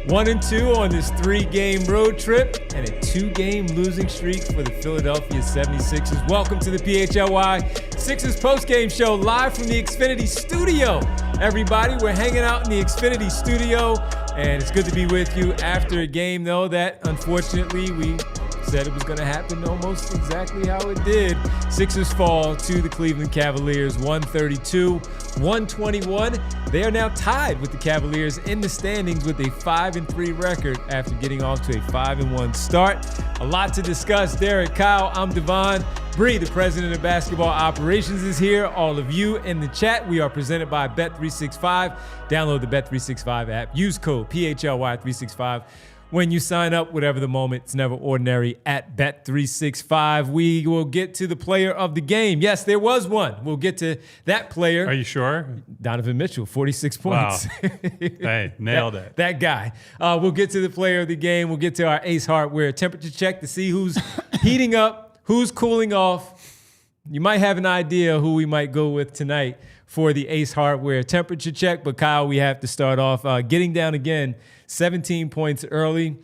1-2 on this 3-game road trip and a 2-game losing streak for the Philadelphia 76ers. Welcome to the PHLY Sixers postgame show live from the Xfinity studio. Everybody, we're hanging out in the Xfinity studio, and it's good to be with you after a game, though, that unfortunately we said it was going to happen almost exactly how it did. Sixers fall to the Cleveland Cavaliers 132-121. They are now tied with the Cavaliers in the standings with a 5-3 record after getting off to a 5-1 start. A lot to discuss. Derek, Kyle, I'm Devon. Bree, the president of basketball operations, is here. All of you in the chat. We are presented by Bet365. Download the Bet365 app. Use code PHLY365. When you sign up, whatever the moment, it's never ordinary at Bet365. We will get to the player of the game. Yes, there was one. We'll get to that player. Are you sure? Donovan Mitchell, 46 points. Wow. Hey, nailed it. That guy. We'll get to the player of the game. We'll get to our Ace Hardware temperature check to see who's heating up, who's cooling off. You might have an idea who we might go with tonight for the Ace Hardware temperature check. But Kyle, we have to start off getting down again. 17 points early,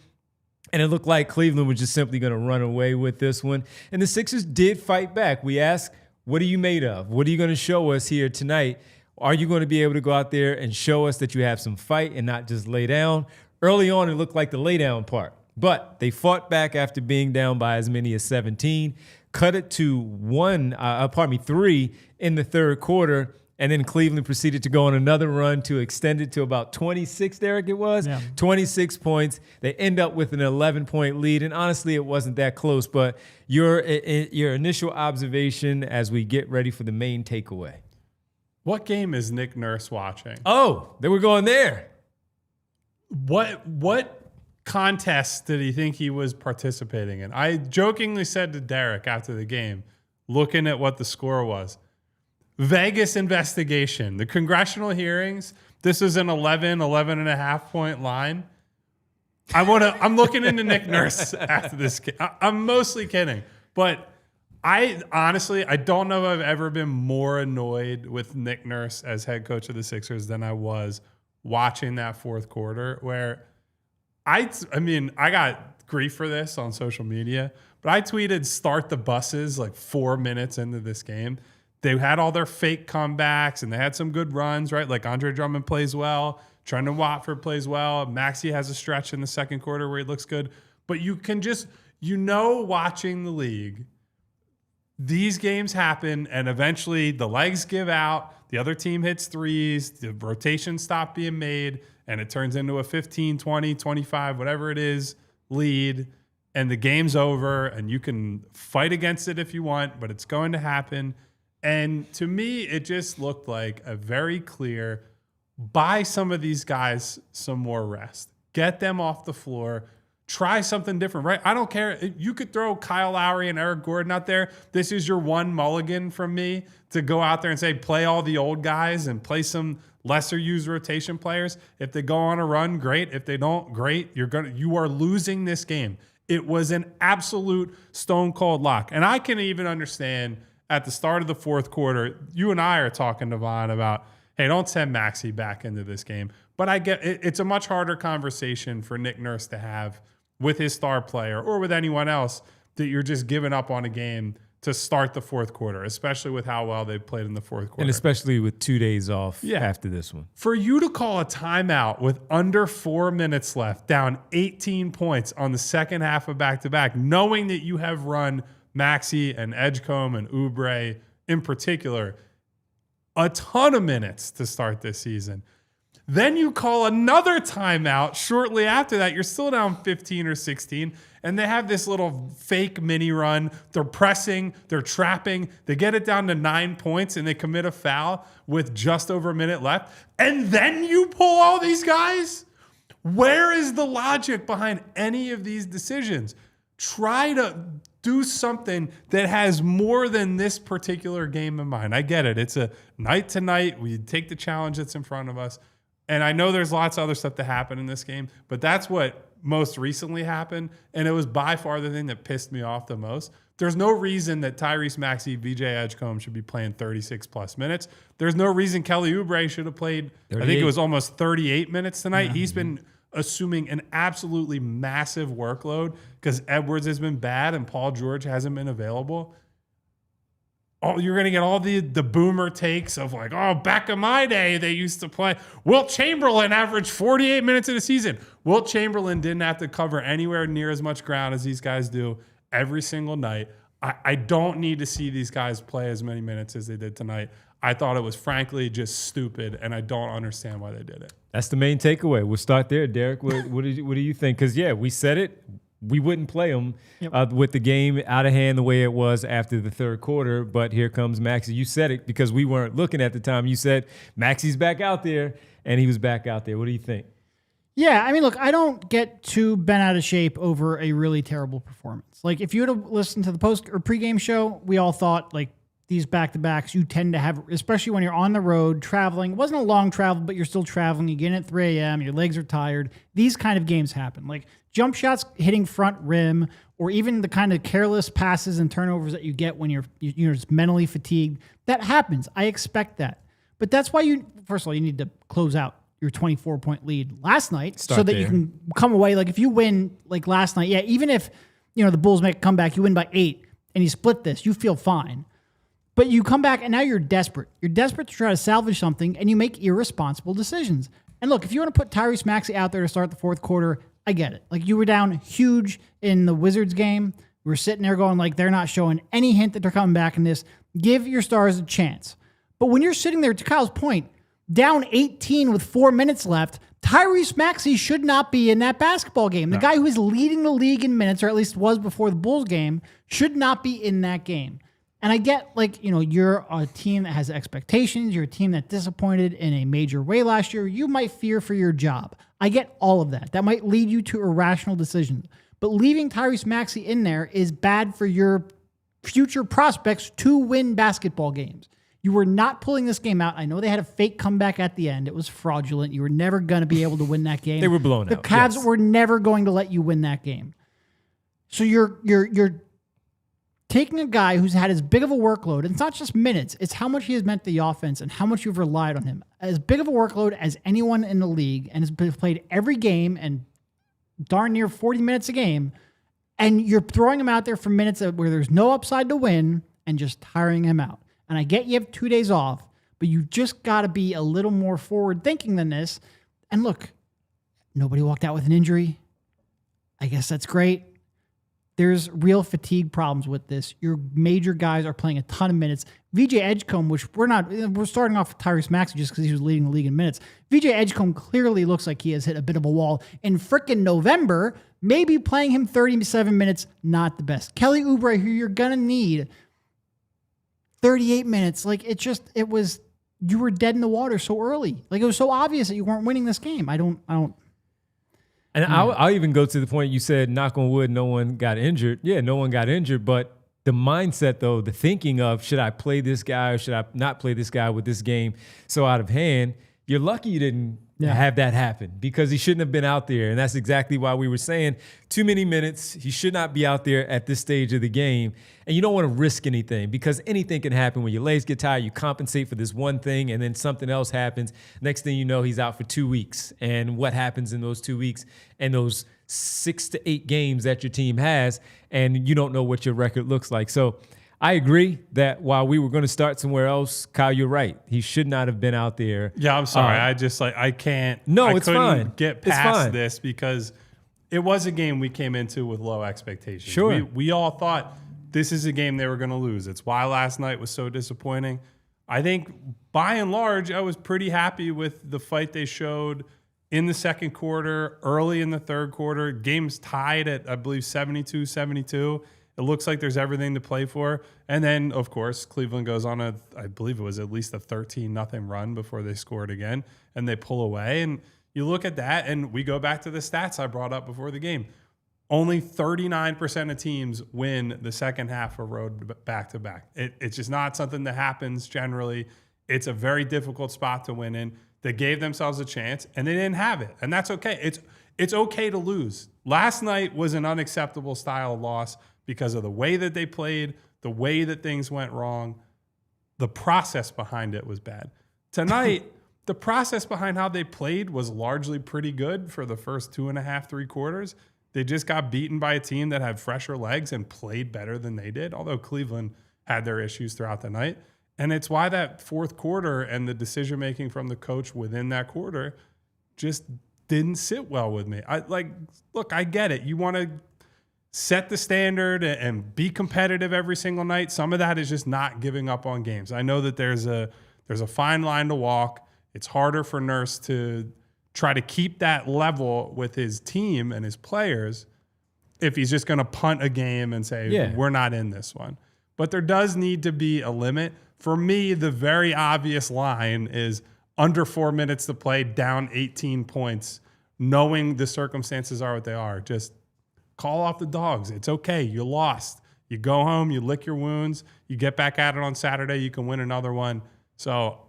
and it looked like Cleveland was just simply going to run away with this one. And the Sixers did fight back. We asked, what are you made of? What are you going to show us here tonight? Are you going to be able to go out there and show us that you have some fight and not just lay down? Early on, it looked like the lay down part, but they fought back after being down by as many as 17, cut it to 3 in the third quarter. And then Cleveland proceeded to go on another run to extend it to about 26, Derek, it was? Yeah. 26 points. They end up with an 11-point lead. And honestly, it wasn't that close. But your initial observation as we get ready for the main takeaway. What game is Nick Nurse watching? Oh, they were going there. What contest did he think he was participating in? I jokingly said to Derek after the game, looking at what the score was, Vegas investigation, the congressional hearings. This is an 11 and a half point line. I'm looking into Nick Nurse after this game. I'm mostly kidding, but I honestly don't know if I've ever been more annoyed with Nick Nurse as head coach of the Sixers than I was watching that fourth quarter, where I got grief for this on social media, but I tweeted start the buses like 4 minutes into this game. They had all their fake comebacks, and they had some good runs, right? Like Andre Drummond plays well. Trendon Watford plays well. Maxey has a stretch in the second quarter where he looks good. But you can just, watching the league, these games happen, and eventually the legs give out. The other team hits threes. The rotations stop being made, and it turns into a 15, 20, 25, whatever it is, lead. And the game's over, and you can fight against it if you want, but it's going to happen. And to me, it just looked like a very clear, buy some of these guys some more rest. Get them off the floor. Try something different, right? I don't care. You could throw Kyle Lowry and Eric Gordon out there. This is your one mulligan from me to go out there and say, play all the old guys and play some lesser used rotation players. If they go on a run, great. If they don't, great. You are losing this game. It was an absolute stone cold lock. And I can even understand at the start of the fourth quarter, you and I are talking to Vaughn about, hey, don't send Maxey back into this game. But I get it's a much harder conversation for Nick Nurse to have with his star player or with anyone else that you're just giving up on a game to start the fourth quarter, especially with how well they played in the fourth quarter. And especially with 2 days off after this one. For you to call a timeout with under 4 minutes left, down 18 points on the second half of back-to-back, knowing that you have run Maxey and Edgecombe and Oubre in particular, a ton of minutes to start this season. Then you call another timeout shortly after that. You're still down 15 or 16, and they have this little fake mini run. They're pressing, they're trapping. They get it down to 9 points, and they commit a foul with just over a minute left. And then you pull all these guys? Where is the logic behind any of these decisions? Try to do something that has more than this particular game in mind. I get it. It's a night to night. We take the challenge that's in front of us. And I know there's lots of other stuff that happened in this game, but that's what most recently happened. And it was by far the thing that pissed me off the most. There's no reason that Tyrese Maxey, VJ Edgecombe should be playing 36 plus minutes. There's no reason Kelly Oubre should have played, 38. I think it was almost 38 minutes tonight. He's been assuming an absolutely massive workload because Edwards has been bad and Paul George hasn't been available. Oh, you're going to get all the boomer takes of like, oh, back in my day, they used to play. Wilt Chamberlain averaged 48 minutes in a season. Wilt Chamberlain didn't have to cover anywhere near as much ground as these guys do every single night. I don't need to see these guys play as many minutes as they did tonight. I thought it was frankly just stupid, and I don't understand why they did it. That's the main takeaway. We'll start there, Derek. What do you think? Because, yeah, we said it. We wouldn't play them with the game out of hand the way it was after the third quarter, but here comes Maxey. You said it because we weren't looking at the time. You said Maxey's back out there, and he was back out there. What do you think? Yeah, I mean, look, I don't get too bent out of shape over a really terrible performance. Like, if you would have listened to the post or pregame show, we all thought, like, these back-to-backs, you tend to have, especially when you're on the road, traveling. It wasn't a long travel, but you're still traveling. You get in at 3 a.m., your legs are tired. These kind of games happen. Like, jump shots hitting front rim, or even the kind of careless passes and turnovers that you get when you're just mentally fatigued. That happens. I expect that. But that's why first of all, you need to close out your 24-point lead last night so that you can come away. Like, if you win like last night, yeah, even if, the Bulls make a comeback, you win by 8 and you split this, you feel fine. But you come back and now you're desperate. You're desperate to try to salvage something and you make irresponsible decisions. And look, if you want to put Tyrese Maxey out there to start the fourth quarter, I get it. Like, you were down huge in the Wizards game. We were sitting there going like, they're not showing any hint that they're coming back in this. Give your stars a chance. But when you're sitting there, to Kyle's point, down 18 with 4 minutes left, Tyrese Maxey should not be in that basketball game. The guy who is leading the league in minutes, or at least was before the Bulls game, should not be in that game. And I get, like, you're a team that has expectations. You're a team that disappointed in a major way last year. You might fear for your job. I get all of that. That might lead you to irrational decisions. But leaving Tyrese Maxey in there is bad for your future prospects to win basketball games. You were not pulling this game out. I know they had a fake comeback at the end. It was fraudulent. You were never going to be able to win that game. They were blown out. The Cavs were never going to let you win that game. So you're taking a guy who's had as big of a workload, and it's not just minutes, it's how much he has meant to the offense and how much you've relied on him. As big of a workload as anyone in the league, and has played every game and darn near 40 minutes a game, and you're throwing him out there for minutes where there's no upside to win and just tiring him out. And I get you have 2 days off, but you just got to be a little more forward-thinking than this. And look, nobody walked out with an injury. I guess that's great. There's real fatigue problems with this. Your major guys are playing a ton of minutes. VJ Edgecombe, which we're starting off with Tyrese Maxey just because he was leading the league in minutes. VJ Edgecombe clearly looks like he has hit a bit of a wall. In frickin' November, maybe playing him 37 minutes, not the best. Kelly Oubre, who you're going to need 38 minutes. Like, you were dead in the water so early. Like, it was so obvious that you weren't winning this game. I don't. And I'll even go to the point you said, knock on wood, no one got injured. Yeah, no one got injured, but the mindset, though, the thinking of, should I play this guy or should I not play this guy with this game so out of hand, you're lucky you didn't have that happen because he shouldn't have been out there. And that's exactly why we were saying too many minutes. He should not be out there at this stage of the game. And you don't want to risk anything because anything can happen when your legs get tired. You compensate for this one thing and then something else happens. Next thing you know, he's out for 2 weeks. And what happens in those 2 weeks and those 6 to 8 games that your team has, and you don't know what your record looks like. So I agree that while we were going to start somewhere else, Kyle, you're right. He should not have been out there. Yeah, I'm sorry. I can't. No, I it's couldn't fine. Get past this because it was a game we came into with low expectations. Sure. We all thought this is a game they were going to lose. It's why last night was so disappointing. I think by and large, I was pretty happy with the fight they showed in the second quarter, early in the third quarter. Game's tied at, I believe, 72-72. It looks like there's everything to play for. And then, of course, Cleveland goes on I believe it was at least a 13-0 run before they scored again, and they pull away. And you look at that, and we go back to the stats I brought up before the game. Only 39% of teams win the second half of road back-to-back. It's just not something that happens generally. It's a very difficult spot to win in. They gave themselves a chance, and they didn't have it. And that's okay. It's okay to lose. Last night was an unacceptable style loss because of the way that they played, the way that things went wrong. The process behind it was bad. Tonight, the process behind how they played was largely pretty good for the first 2.5, 3 quarters. They just got beaten by a team that had fresher legs and played better than they did, although Cleveland had their issues throughout the night. And it's why that fourth quarter and the decision-making from the coach within that quarter just didn't sit well with me. Look, I get it. You want to set the standard and be competitive every single night. Some of that is just not giving up on games. I know that there's a fine line to walk. It's harder for Nurse to try to keep that level with his team and his players if he's just going to punt a game and say, we're not in this one. But there does need to be a limit. For me, the very obvious line is under 4 minutes to play, down 18 points, knowing the circumstances are what they are. Just call off the dogs. It's okay. You lost. You go home, you lick your wounds, you get back at it on Saturday, you can win another one. So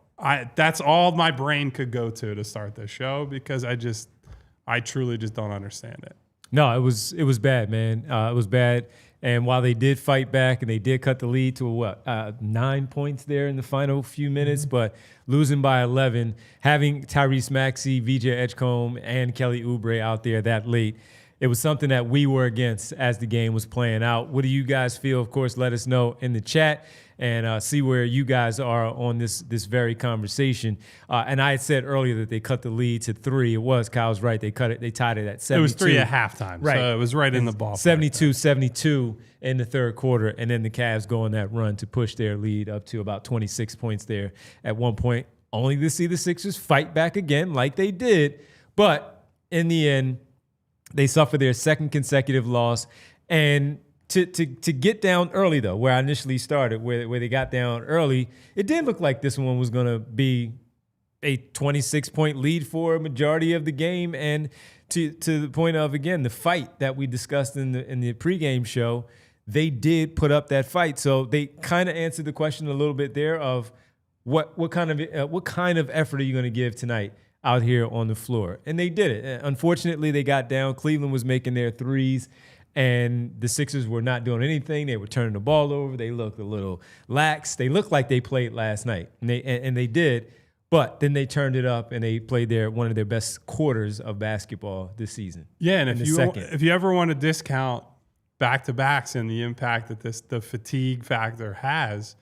that's all my brain could go to start this show, because I truly just don't understand it. No, it was bad, man. It was bad. And while they did fight back and they did cut the lead to 9 points there in the final few minutes, but losing by 11, having Tyrese Maxey, VJ Edgecombe, and Kelly Oubre out there that late, it was something that we were against as the game was playing out. What do you guys feel? Of course, let us know in the chat and see where you guys are on this very conversation. And I had said earlier that they cut the lead to 3. It was, Kyle's right. They cut it. They tied it at 72. It was 3 at halftime. Right. So it was right in the ballpark. 72-72 in the third quarter. And then the Cavs go on that run to push their lead up to about 26 points there at one point, only to see the Sixers fight back again like they did. But in the end, they suffer their second consecutive loss. And to get down early, though, where I initially started, where they got down early, it did look like this one was going to be a 26-point lead for a majority of the game. And to the point of, again, the fight that we discussed in the pregame show, they did put up that fight. So they kind of answered the question a little bit there of what kind of effort are you going to give tonight out here on the floor? And they did it. Unfortunately, they got down. Cleveland was making their threes, and the Sixers were not doing anything. They were turning the ball over. They looked a little lax. They looked like they played last night, and they did. But then they turned it up, and they played one of their best quarters of basketball this season. Yeah, and if you ever want to discount back-to-backs and the impact that the fatigue factor has,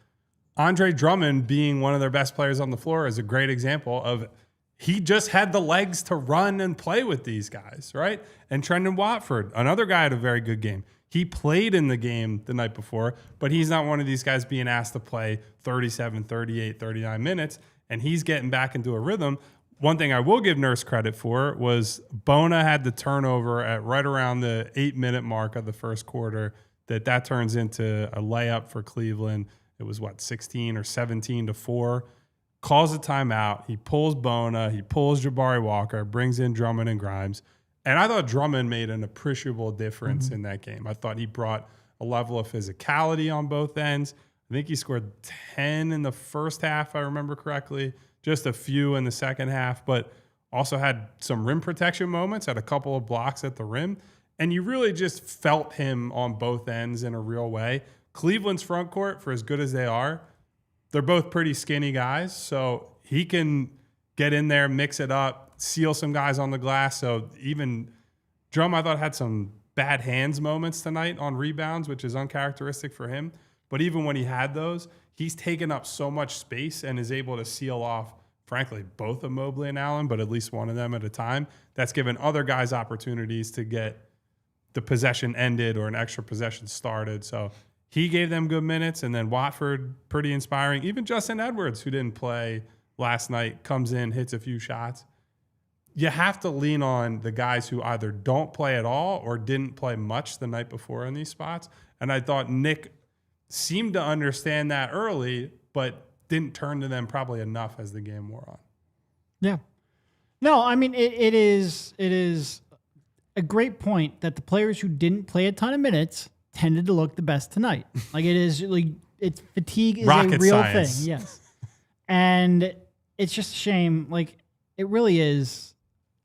Andre Drummond being one of their best players on the floor is a great example of he just had the legs to run and play with these guys, right? And Trendon Watford, another guy, had a very good game. He played in the game the night before, but he's not one of these guys being asked to play 37, 38, 39 minutes, and he's getting back into a rhythm. One thing I will give Nurse credit for was Bona had the turnover at right around the 8-minute mark of the first quarter that turns into a layup for Cleveland. It was, 16 or 17-4. Calls a timeout. He pulls Bona. He pulls Jabari Walker, brings in Drummond and Grimes. And I thought Drummond made an appreciable difference in that game. I thought he brought a level of physicality on both ends. I think he scored 10 in the first half, if I remember correctly, just a few in the second half, but also had some rim protection moments, had a couple of blocks at the rim. And you really just felt him on both ends in a real way. Cleveland's front court, for as good as they are, they're both pretty skinny guys, so he can get in there, mix it up, seal some guys on the glass. So even Drum, I thought, had some bad hands moments tonight on rebounds, which is uncharacteristic for him. But even when he had those, he's taken up so much space and is able to seal off, frankly, both of Mobley and Allen, but at least one of them at a time. That's given other guys opportunities to get the possession ended or an extra possession started. So he gave them good minutes, and then Watford, pretty inspiring. Even Justin Edwards, who didn't play last night, comes in, hits a few shots. You have to lean on the guys who either don't play at all or didn't play much the night before in these spots. And I thought Nick seemed to understand that early, but didn't turn to them probably enough as the game wore on. Yeah. No, I mean, it is a great point that the players who didn't play a ton of minutes tended to look the best tonight. Like, it is like, it's fatigue is rocket a real science thing. Yes. And it's just a shame. Like, it really is.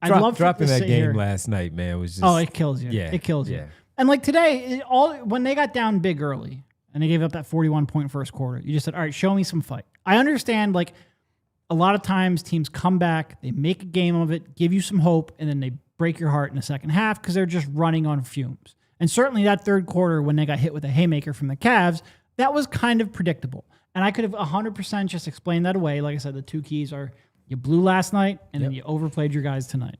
Dropping that game last night, man, was just... it kills you. Yeah. It kills you. Yeah. And like today, when they got down big early and they gave up that 41-point first quarter, you just said, all right, show me some fight. I understand, like, a lot of times teams come back, they make a game of it, give you some hope, and then they break your heart in the second half because they're just running on fumes. And certainly that third quarter when they got hit with a haymaker from the Cavs, that was kind of predictable. And I could have 100% just explained that away. Like I said, the two keys are you blew last night and then you overplayed your guys tonight.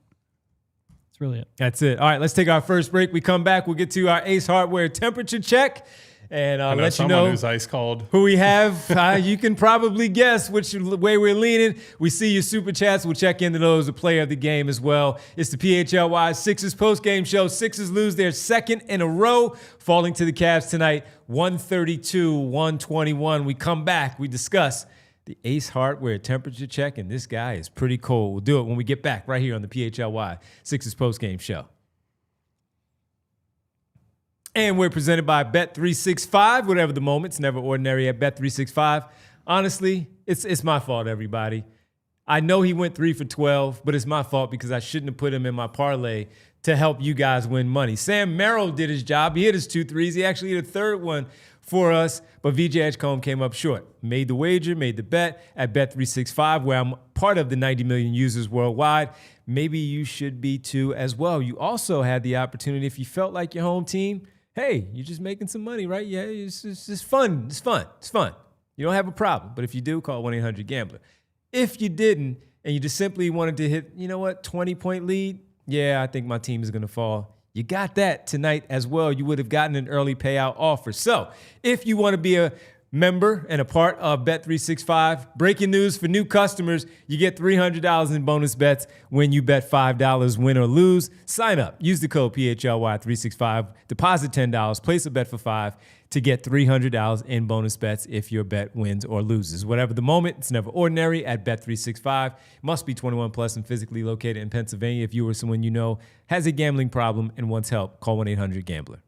That's really it. That's it. All right, let's take our first break. We come back. We'll get to our Ace Hardware temperature check. And let you know who's ice cold. Who we have. You can probably guess which way we're leaning. We see your super chats. We'll check into those. The player of the game as well. It's the PHLY Sixers post-game show. Sixers lose their second in a row, falling to the Cavs tonight, 132-121. We come back. We discuss the Ace Hardware temperature check, and this guy is pretty cold. We'll do it when we get back right here on the PHLY Sixers post-game show. And we're presented by Bet365. Whatever the moment, it's never ordinary at Bet365. Honestly, it's my fault, everybody. I know he went 3 for 12, but it's my fault because I shouldn't have put him in my parlay to help you guys win money. Sam Merrill did his job. He hit his 2 threes. He actually hit a third one for us, but VJ Edgecombe came up short. Made the wager, made the bet at Bet365, where I'm part of the 90 million users worldwide. Maybe you should be too as well. You also had the opportunity, if you felt like your home team, hey, you're just making some money, right? Yeah, it's just fun. It's fun. You don't have a problem. But if you do, call 1-800-GAMBLER. If you didn't, and you just simply wanted to hit, 20-point lead, yeah, I think my team is going to fall. You got that tonight as well. You would have gotten an early payout offer. So if you want to be a member and a part of Bet365, breaking news for new customers, you get $300 in bonus bets when you bet $5, win or lose. Sign up. Use the code PHLY365. Deposit $10. Place a bet for $5 to get $300 in bonus bets if your bet wins or loses. Whatever the moment, it's never ordinary at Bet365. Must be 21 plus and physically located in Pennsylvania. If you or someone you know has a gambling problem and wants help, call 1-800-GAMBLER.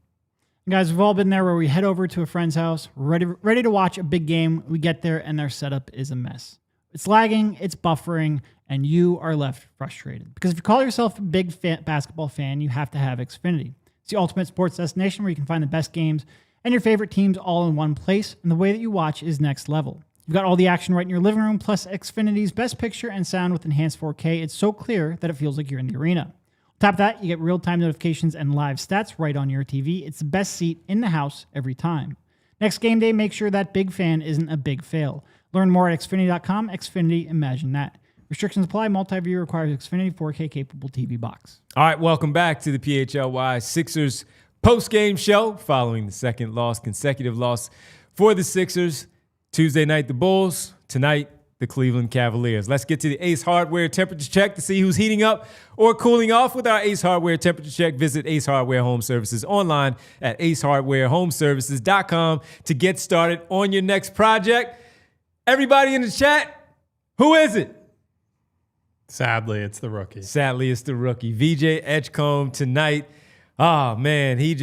Guys, we've all been there where we head over to a friend's house, ready to watch a big game. We get there and their setup is a mess. It's lagging, it's buffering, and you are left frustrated. Because if you call yourself a big basketball fan, you have to have Xfinity. It's the ultimate sports destination where you can find the best games and your favorite teams all in one place, and the way that you watch is next level. You've got all the action right in your living room, plus Xfinity's best picture and sound with enhanced 4K. It's so clear that it feels like you're in the arena. On top of that, you get real-time notifications and live stats right on your TV. It's the best seat in the house every time. Next game day, make sure that big fan isn't a big fail. Learn more at Xfinity.com. Xfinity, imagine that. Restrictions apply. Multi-view requires Xfinity 4K capable TV box. All right, welcome back to the PHLY Sixers post-game show following the second consecutive loss for the Sixers. Tuesday night, the Bulls. Tonight, the Cleveland Cavaliers. Let's get to the Ace Hardware temperature check to see who's heating up or cooling off with our Ace Hardware temperature check. Visit Ace Hardware Home Services online at acehardwarehomeservices.com to get started on your next project. Everybody in the chat, who is it? Sadly, it's the rookie. VJ Edgecombe tonight. Oh, man, he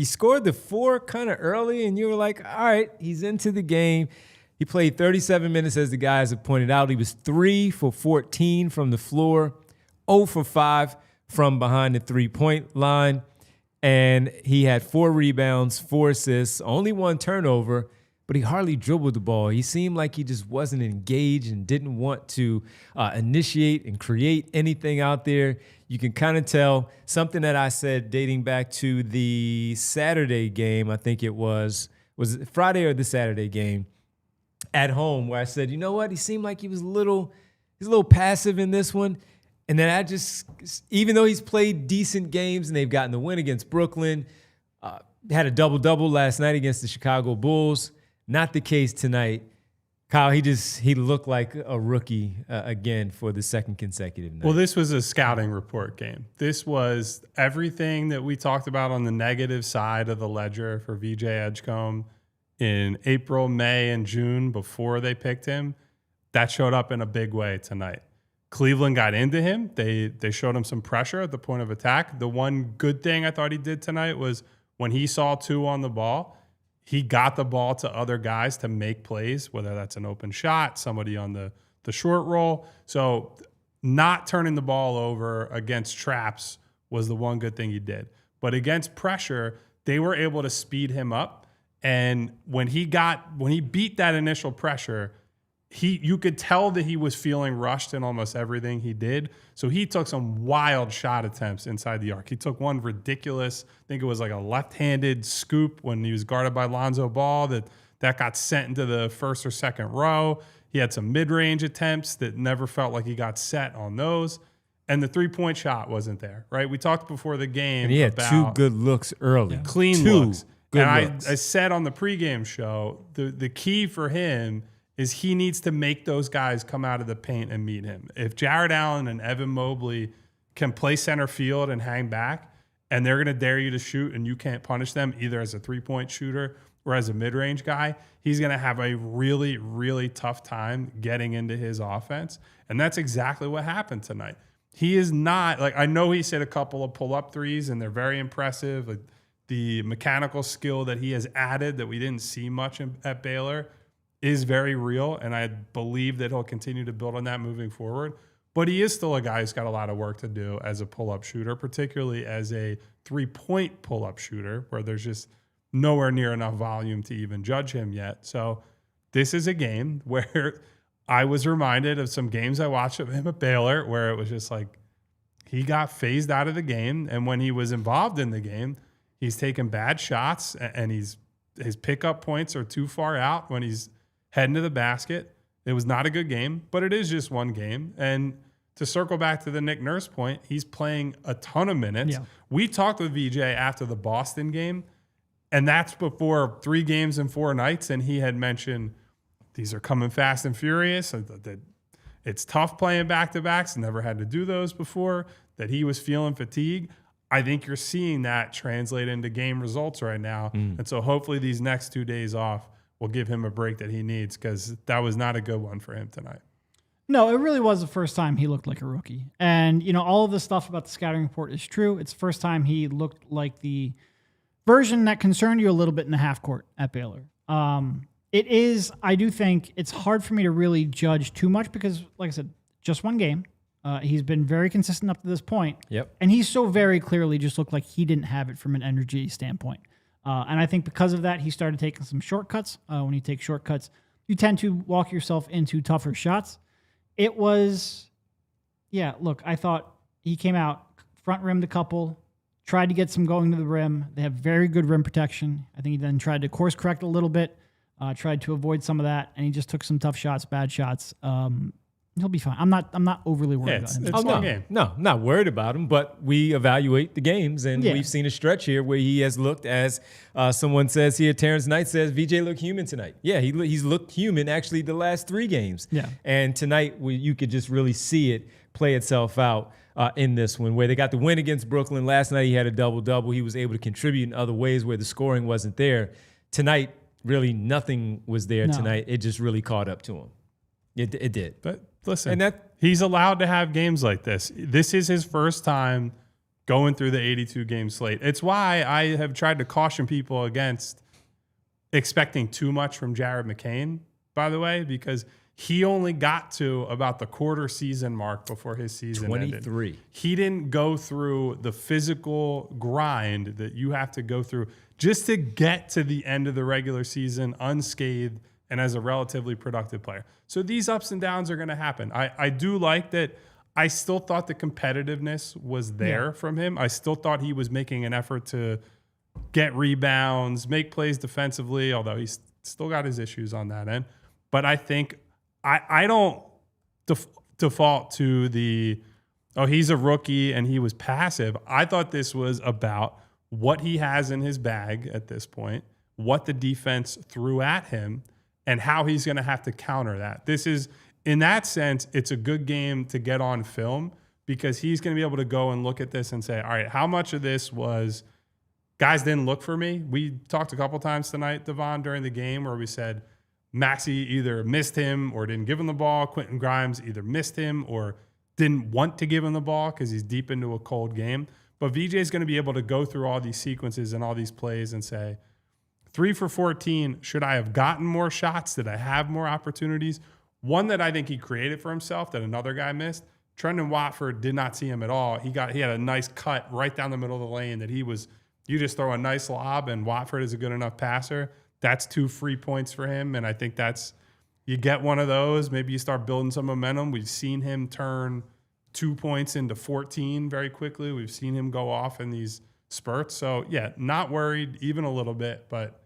scored the 4 kind of early, and you were like, all right, he's into the game. He played 37 minutes, as the guys have pointed out. He was 3 for 14 from the floor, 0 for 5 from behind the three-point line, and he had 4 rebounds, 4 assists, only 1 turnover, but he hardly dribbled the ball. He seemed like he just wasn't engaged and didn't want to initiate and create anything out there. You can kind of tell something that I said dating back to the Saturday game. I think it was it Friday or the Saturday game at home, where I said, you know what? He seemed like he's a little passive in this one. And then even though he's played decent games and they've gotten the win against Brooklyn, had a double-double last night against the Chicago Bulls. Not the case tonight. Kyle, he looked like a rookie again for the second consecutive night. Well, this was a scouting report game. This was everything that we talked about on the negative side of the ledger for VJ Edgecombe in April, May, and June before they picked him. That showed up in a big way tonight. Cleveland got into him. They showed him some pressure at the point of attack. The one good thing I thought he did tonight was when he saw 2 on the ball, he got the ball to other guys to make plays, whether that's an open shot, somebody on the short roll. So not turning the ball over against traps was the one good thing he did. But against pressure, they were able to speed him up. And when he beat that initial pressure, you could tell that he was feeling rushed in almost everything he did. So he took some wild shot attempts inside the arc. He took one ridiculous, I think it was like a left-handed scoop when he was guarded by Lonzo Ball that got sent into the first or second row. He had some mid-range attempts that never felt like he got set on those. And the three-point shot wasn't there, right? We talked before the game And he had about 2 good looks early. clean Two looks. good And looks. I said on the pregame show, the key for him is he needs to make those guys come out of the paint and meet him. If Jared Allen and Evan Mobley can play center field and hang back, and they're going to dare you to shoot and you can't punish them either as a three-point shooter or as a mid-range guy, he's going to have a really, really tough time getting into his offense. And that's exactly what happened tonight. He is not, like, I know he's hit a couple of pull-up threes and they're very impressive. Like, the mechanical skill that he has added that we didn't see much at Baylor is very real, and I believe that he'll continue to build on that moving forward. But he is still a guy who's got a lot of work to do as a pull-up shooter, particularly as a three-point pull-up shooter, where there's just nowhere near enough volume to even judge him yet. So this is a game where I was reminded of some games I watched of him at Baylor, where it was just like he got phased out of the game, and when he was involved in the game, he's taking bad shots, and his pickup points are too far out when he's heading to the basket. It was not a good game, but it is just one game. And to circle back to the Nick Nurse point, he's playing a ton of minutes. Yeah. We talked with VJ after the Boston game, and that's before 3 games in 4 nights, and he had mentioned these are coming fast and furious, that it's tough playing back-to-backs, never had to do those before, that he was feeling fatigue. I think you're seeing that translate into game results right now. And so hopefully these next 2 days off will give him a break that he needs, because that was not a good one for him tonight. No, it really was the first time he looked like a rookie. And, all of the stuff about the scouting report is true. It's the first time he looked like the version that concerned you a little bit in the half court at Baylor. I do think it's hard for me to really judge too much because, like I said, just one game. He's been very consistent up to this point. Yep. And he so very clearly just looked like he didn't have it from an energy standpoint. And I think because of that, he started taking some shortcuts. When you take shortcuts, you tend to walk yourself into tougher shots. It was, look, I thought he came out, front rimmed a couple, tried to get some going to the rim. They have very good rim protection. I think he then tried to course correct a little bit, tried to avoid some of that, and he just took some tough shots, bad shots. He'll be fine. I'm not overly worried about him. It's one game. No, not worried about him, but we evaluate the games, and we've seen a stretch here where he has looked, as someone says here, Terrence Knight says, VJ looked human tonight. Yeah, he's looked human actually the last 3 games. Yeah. And tonight you could just really see it play itself out in this one, where they got the win against Brooklyn. Last night he had a double-double. He was able to contribute in other ways where the scoring wasn't there. Tonight, really nothing was there tonight. It just really caught up to him. It did. But listen, he's allowed to have games like this. This is his first time going through the 82-game slate. It's why I have tried to caution people against expecting too much from Jared McCain, by the way, because he only got to about the quarter season mark before his season 23. ended. He didn't go through the physical grind that you have to go through just to get to the end of the regular season unscathed and as a relatively productive player. So these ups and downs are going to happen. I do like that. I still thought the competitiveness was there from him. I still thought he was making an effort to get rebounds, make plays defensively, although he's still got his issues on that end. But I think I don't default to he's a rookie and he was passive. I thought this was about what he has in his bag at this point, what the defense threw at him, and how he's going to have to counter that. This is, in that sense, it's a good game to get on film because he's going to be able to go and look at this and say, all right, how much of this was guys didn't look for me? We talked a couple times tonight, Devon, during the game where we said Maxey either missed him or didn't give him the ball. Quentin Grimes either missed him or didn't want to give him the ball because he's deep into a cold game. But VJ is going to be able to go through all these sequences and all these plays and say, 3 for 14, should I have gotten more shots? Did I have more opportunities? One that I think he created for himself that another guy missed, Trendon Watford did not see him at all. He had a nice cut right down the middle of the lane that you just throw a nice lob and Watford is a good enough passer. That's 2 free points for him. And I think that's, you get one of those, maybe you start building some momentum. We've seen him turn 2 points into 14 very quickly. We've seen him go off in these spurts. So, yeah, not worried even a little bit, but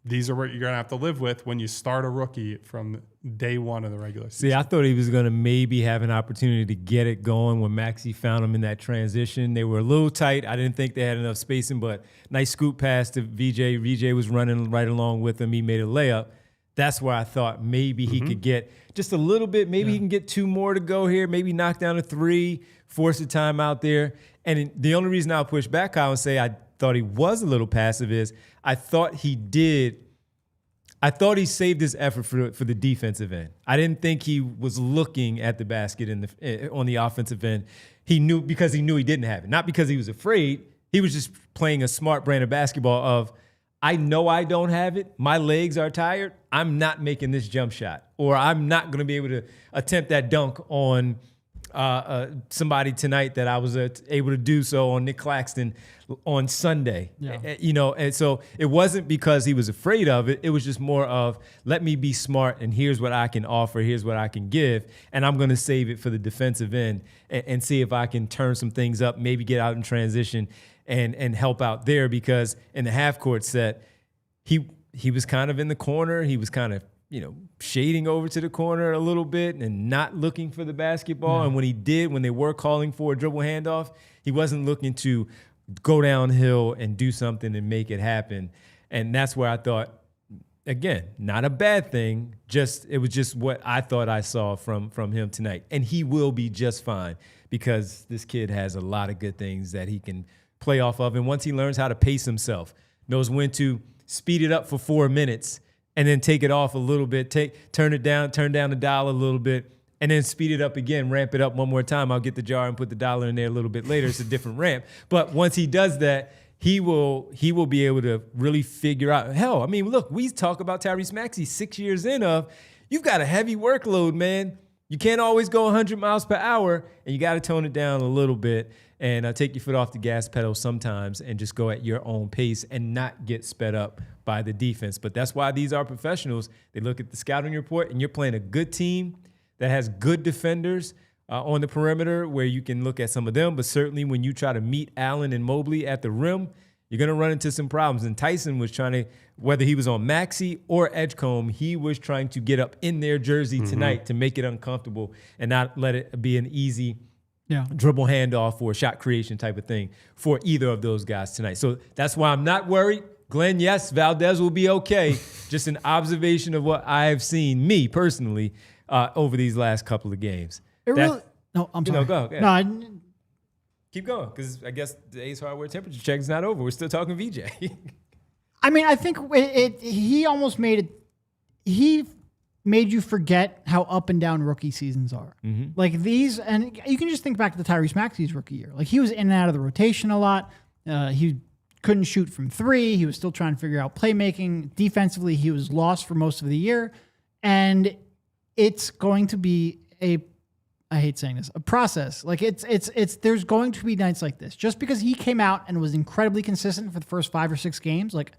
these are what you're going to have to live with when you start a rookie from day one of the regular season. See, I thought he was going to maybe have an opportunity to get it going when Maxey found him in that transition. They were a little tight. I didn't think they had enough spacing, but nice scoop pass to VJ. VJ was running right along with him. He made a layup. That's where I thought maybe he could get just a little bit. Maybe he can get 2 more to go here. Maybe knock down a 3, force a time out there. And the only reason I'll push back, Kyle, and say I thought he was a little passive is I thought he saved his effort for the defensive end. I didn't think he was looking at the basket on the offensive end. He knew because he knew he didn't have it. Not because he was afraid. He was just playing a smart brand of basketball of, I know I don't have it. My legs are tired. I'm not making this jump shot. Or I'm not going to be able to attempt that dunk on somebody tonight that I was able to do so on Nick Claxton on Sunday. Yeah. And so it wasn't because he was afraid of it. It was just more of, let me be smart, and here's what I can offer, here's what I can give, and I'm going to save it for the defensive end and see if I can turn some things up, maybe get out in transition and help out there, because in the half-court set, he was kind of in the corner. He was kind of shading over to the corner a little bit and not looking for the basketball. Yeah. And when they were calling for a dribble handoff, he wasn't looking to go downhill and do something and make it happen. And that's where I thought, again, not a bad thing. It was just what I thought I saw from him tonight. And he will be just fine, because this kid has a lot of good things that he can play off of. And once he learns how to pace himself, knows when to speed it up for 4 minutes, and then take it off a little bit, turn down the dial a little bit, and then speed it up again, ramp it up one more time. I'll get the jar and put the dollar in there a little bit later. It's a different ramp. But once he does that, he will be able to really figure out. Hell, I mean, look, we talk about Tyrese Maxey 6 years in of, you've got a heavy workload, man. You can't always go 100 miles per hour, and you got to tone it down a little bit and take your foot off the gas pedal sometimes and just go at your own pace and not get sped up by the defense. But that's why these are professionals. They look at the scouting report, and you're playing a good team that has good defenders on the perimeter where you can look at some of them. But certainly when you try to meet Allen and Mobley at the rim, you're going to run into some problems. And Tyson was trying to, whether he was on Maxey or Edgecombe, he was trying to get up in their jersey tonight to make it uncomfortable and not let it be an easy dribble handoff or shot creation type of thing for either of those guys tonight. So that's why I'm not worried. Glenn, yes, Valdez will be okay. Just an observation of what I have seen, me personally, over these last couple of games. I'm sorry. Go. No, keep going, because I guess the Ace Hardware temperature check is not over. We're still talking VJ. I mean, I think he almost made it. He made you forget how up and down rookie seasons are. Mm-hmm. Like these, and you can just think back to the Tyrese Maxey's rookie year. Like he was in and out of the rotation a lot. He couldn't shoot from 3. He was still trying to figure out playmaking. Defensively, he was lost for most of the year. And it's going to be I hate saying this, a process. Like there's going to be nights like this. Just because he came out and was incredibly consistent for the first 5 or 6 games, like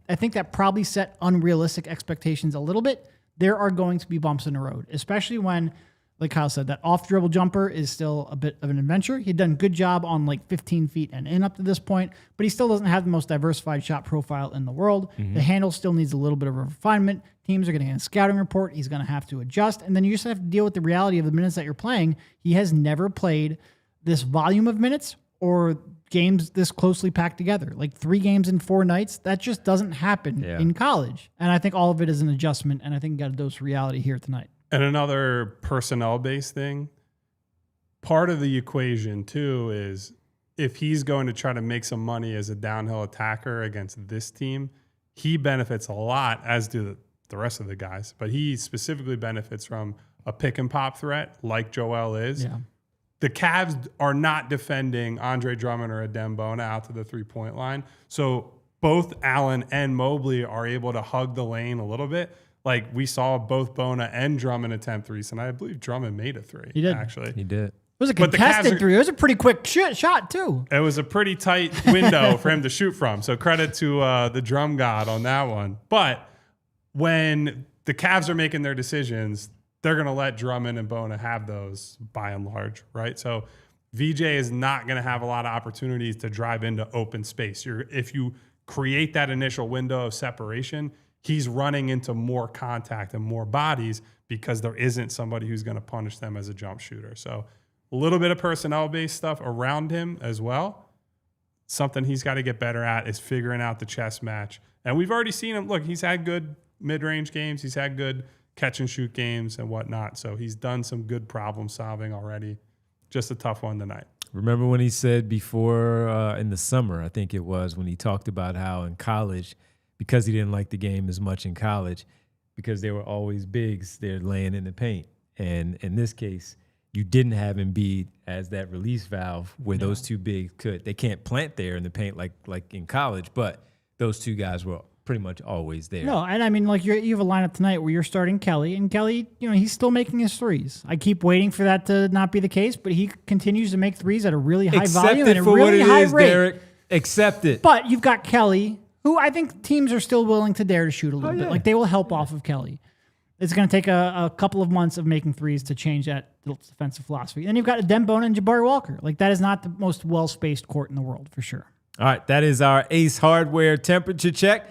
I think that probably set unrealistic expectations a little bit. There are going to be bumps in the road, especially when, like Kyle said, that off-dribble jumper is still a bit of an adventure. He'd done a good job on like 15 feet and in up to this point, but he still doesn't have the most diversified shot profile in the world. Mm-hmm. The handle still needs a little bit of a refinement. Teams are going to get a scouting report. He's going to have to adjust. And then you just have to deal with the reality of the minutes that you're playing. He has never played this volume of minutes or games this closely packed together. Like 3 games in 4 nights, that just doesn't happen in college. And I think all of it is an adjustment, and I think you got a dose of reality here tonight. And another personnel-based thing, part of the equation, too, is if he's going to try to make some money as a downhill attacker against this team, he benefits a lot, as do the rest of the guys. But he specifically benefits from a pick-and-pop threat like Joel is. Yeah. The Cavs are not defending Andre Drummond or Adem Bona out to the three-point line. So both Allen and Mobley are able to hug the lane a little bit. Like we saw both Bona and Drummond attempt threes, and I believe Drummond made a 3. He did. Actually. He did. It was a contested 3. It was a pretty quick shot, too. It was a pretty tight window for him to shoot from. So credit to the drum god on that one. But when the Cavs are making their decisions, they're going to let Drummond and Bona have those by and large, right? So VJ is not going to have a lot of opportunities to drive into open space. If you create that initial window of separation, he's running into more contact and more bodies because there isn't somebody who's going to punish them as a jump shooter. So a little bit of personnel-based stuff around him as well. Something he's got to get better at is figuring out the chess match. And we've already seen him. Look, he's had good mid-range games. He's had good catch-and-shoot games and whatnot. So he's done some good problem-solving already. Just a tough one tonight. Remember when he said before in the summer, I think it was, when he talked about how in college, because he didn't like the game as much in college, because they were always bigs, they're laying in the paint. And in this case, you didn't have Embiid as that release valve where those two bigs could. They can't plant there in the paint like in college, but those two guys were pretty much always there. No, and I mean, like you have a lineup tonight where you're starting Kelly, and Kelly, he's still making his threes. I keep waiting for that to not be the case, but he continues to make threes at a really high volume and a really high rate. Derek. Accept it. But you've got Kelly, who I think teams are still willing to dare to shoot a little bit. Like they will help off of Kelly. It's going to take a couple of months of making threes to change that defensive philosophy. And then you've got Dembona and Jabari Walker. Like that is not the most well-spaced court in the world for sure. All right, that is our Ace Hardware temperature check.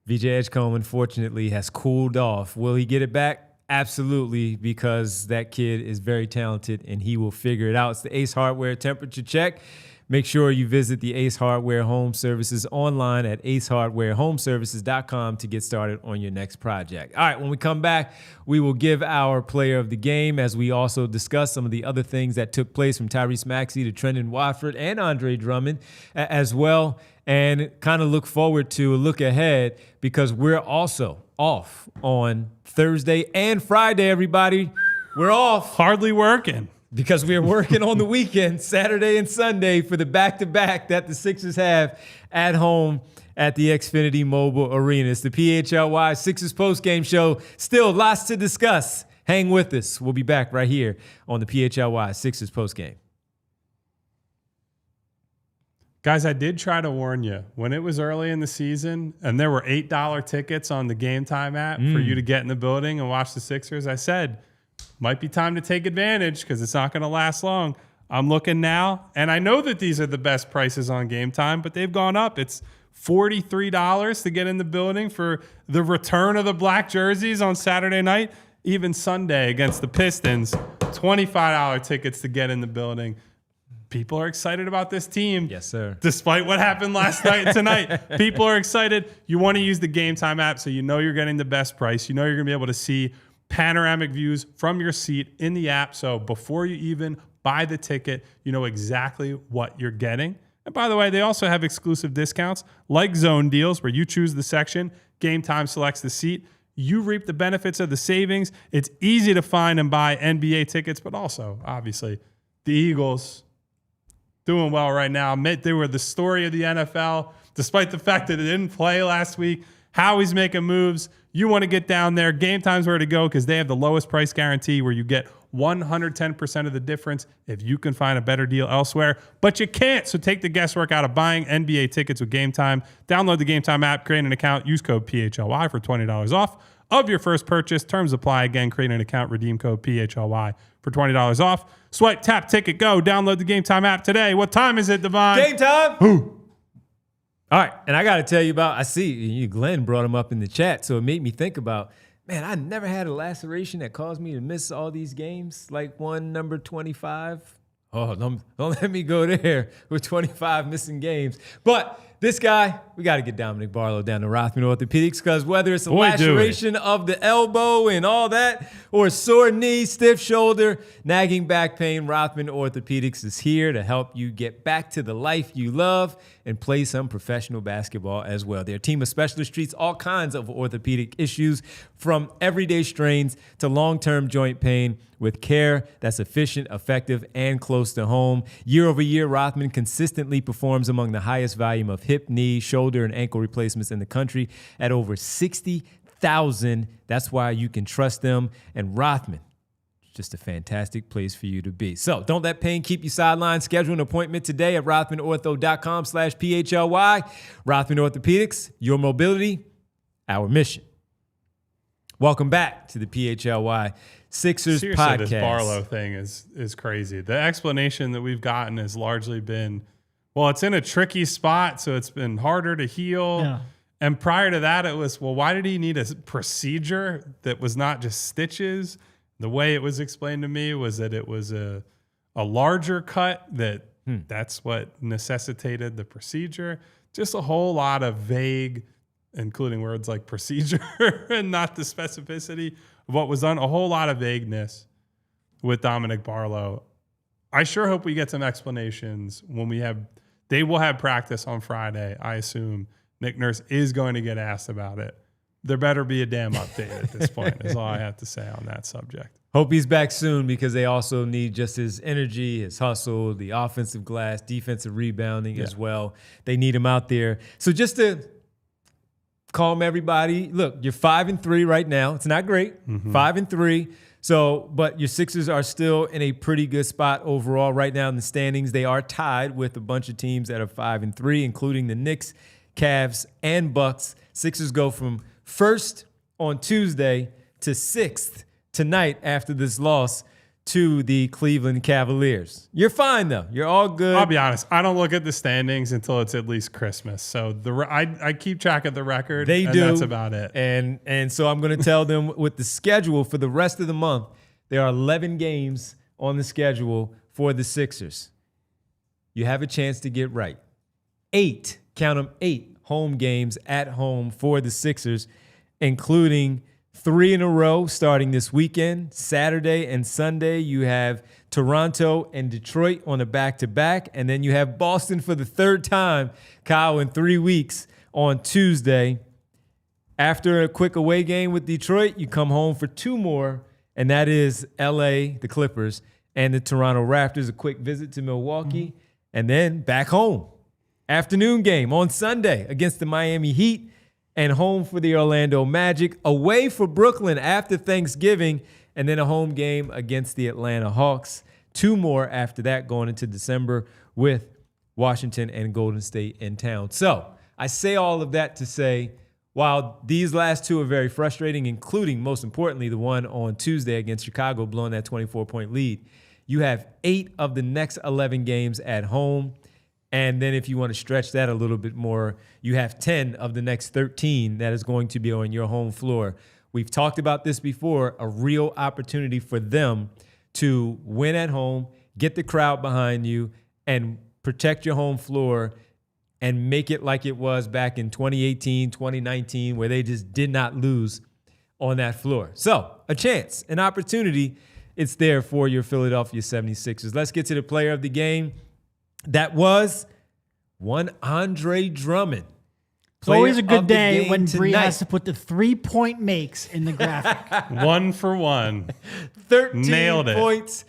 VJ Edgecombe, unfortunately, has cooled off. Will he get it back? Absolutely, because that kid is very talented and he will figure it out. It's the Ace Hardware temperature check. Make sure you visit the Ace Hardware Home Services online at acehardwarehomeservices.com to get started on your next project. All right, when we come back, we will give our player of the game as we also discuss some of the other things that took place from Tyrese Maxey to Trendon Watford and Andre Drummond as well, and kind of look forward to a look ahead because we're also off on Thursday and Friday, everybody. We're off. Hardly working. Because we are working on the weekend, Saturday and Sunday, for the back-to-back that the Sixers have at home at the Xfinity Mobile Arena. It's the PHLY Sixers postgame show. Still lots to discuss. Hang with us. We'll be back right here on the PHLY Sixers postgame. Guys, I did try to warn you. When it was early in the season and there were $8 tickets on the Game Time app for you to get in the building and watch the Sixers, I said, might be time to take advantage because it's not going to last long. I'm looking now, and I know that these are the best prices on Game Time, but they've gone up. It's $43 to get in the building for the return of the black jerseys on Saturday night. Even Sunday against the Pistons, $25 tickets to get in the building. People are excited about this team. Yes, sir. Despite what happened last night and tonight, people are excited. You want to use the Game Time app so you know you're getting the best price. You know you're going to be able to see panoramic views from your seat in the app. So before you even buy the ticket, you know exactly what you're getting. And by the way, they also have exclusive discounts like zone deals where you choose the section, Game Time selects the seat. You reap the benefits of the savings. It's easy to find and buy NBA tickets, but also, obviously, the Eagles doing well right now. They were the story of the NFL, despite the fact that it didn't play last week. Howie's making moves. You want to get down there. Game Time's where to go because they have the lowest price guarantee where you get 110% of the difference if you can find a better deal elsewhere. But you can't, so take the guesswork out of buying NBA tickets with Game Time. Download the Game Time app, create an account, use code PHLY for $20 off of your first purchase. Terms apply. Again, create an account, redeem code PHLY for $20 off. Swipe, tap, ticket, go. Download the Game Time app today. What time is it, Devon? Game time! Who? All right, and I got to tell you about, I see Glenn brought him up in the chat, so it made me think about, man, I never had a laceration that caused me to miss all these games, like one number 25. Oh, don't let me go there with 25 missing games. But this guy, we got to get Dominic Barlow down to Rothman Orthopedics because whether it's a laceration of the elbow and all that or a sore knee, stiff shoulder, nagging back pain, Rothman Orthopedics is here to help you get back to the life you love and play some professional basketball as well. Their team of specialists treats all kinds of orthopedic issues from everyday strains to long-term joint pain with care that's efficient, effective, and close to home. Year over year, Rothman consistently performs among the highest volume of hip, knee, shoulder, and ankle replacements in the country at over 60,000. That's why you can trust them. And Rothman, just a fantastic place for you to be. So don't let pain keep you sidelined. Schedule an appointment today at rothmanortho.com/PHLY. Rothman Orthopedics, your mobility, our mission. Welcome back to the PHLY Sixers Seriously, podcast. this Barlow thing is crazy. The explanation that we've gotten has largely been, well, it's in a tricky spot, so it's been harder to heal. Yeah. And prior to that, it was, well, why did he need a procedure that was not just stitches? The way it was explained to me was that it was a larger cut, that's what necessitated the procedure. Just a whole lot of vague, including words like procedure and not the specificity of what was done. A whole lot of vagueness with Dominic Barlow. I sure hope we get some explanations when they will have practice on Friday. I assume Nick Nurse is going to get asked about it. There better be a damn update at this point, is all I have to say on that subject. Hope he's back soon, because they also need just his energy, his hustle, the offensive glass, defensive rebounding as well. They need him out there. So just to calm everybody, look, you're 5-3 right now. It's not great. 5-3. So, but your Sixers are still in a pretty good spot overall right now in the standings. They are tied with a bunch of teams that are 5-3, including the Knicks, Cavs, and Bucks. Sixers go from first on Tuesday to sixth tonight after this loss to the Cleveland Cavaliers. You're fine, though. You're all good. I'll be honest. I don't look at the standings until it's at least Christmas. So I keep track of the record. They do. That's about it. And so I'm going to tell them with the schedule for the rest of the month, there are 11 games on the schedule for the Sixers. You have a chance to get right. 8, count them, 8 home games at home for the Sixers, including 3 in a row starting this weekend. Saturday and Sunday, you have Toronto and Detroit on a back-to-back, and then you have Boston for the third time, Kyle, in 3 weeks on Tuesday. After a quick away game with Detroit, you come home for 2 more, and that is LA, the Clippers, and the Toronto Raptors, a quick visit to Milwaukee, and then back home. Afternoon game on Sunday against the Miami Heat, and home for the Orlando Magic, away for Brooklyn after Thanksgiving, and then a home game against the Atlanta Hawks. 2 more after that going into December with Washington and Golden State in town. So I say all of that to say, while these last 2 are very frustrating, including, most importantly, the one on Tuesday against Chicago, blowing that 24-point lead, you have 8 of the next 11 games at home. And then if you want to stretch that a little bit more, you have 10 of the next 13 that is going to be on your home floor. We've talked about this before, a real opportunity for them to win at home, get the crowd behind you, and protect your home floor and make it like it was back in 2018, 2019, where they just did not lose on that floor. So a chance, an opportunity, it's there for your Philadelphia 76ers. Let's get to the player of the game. That was one Andre Drummond. It's always a good day when Bree has to put the 3-point makes in the graphic. 1 for 1. 13 Nailed it. points,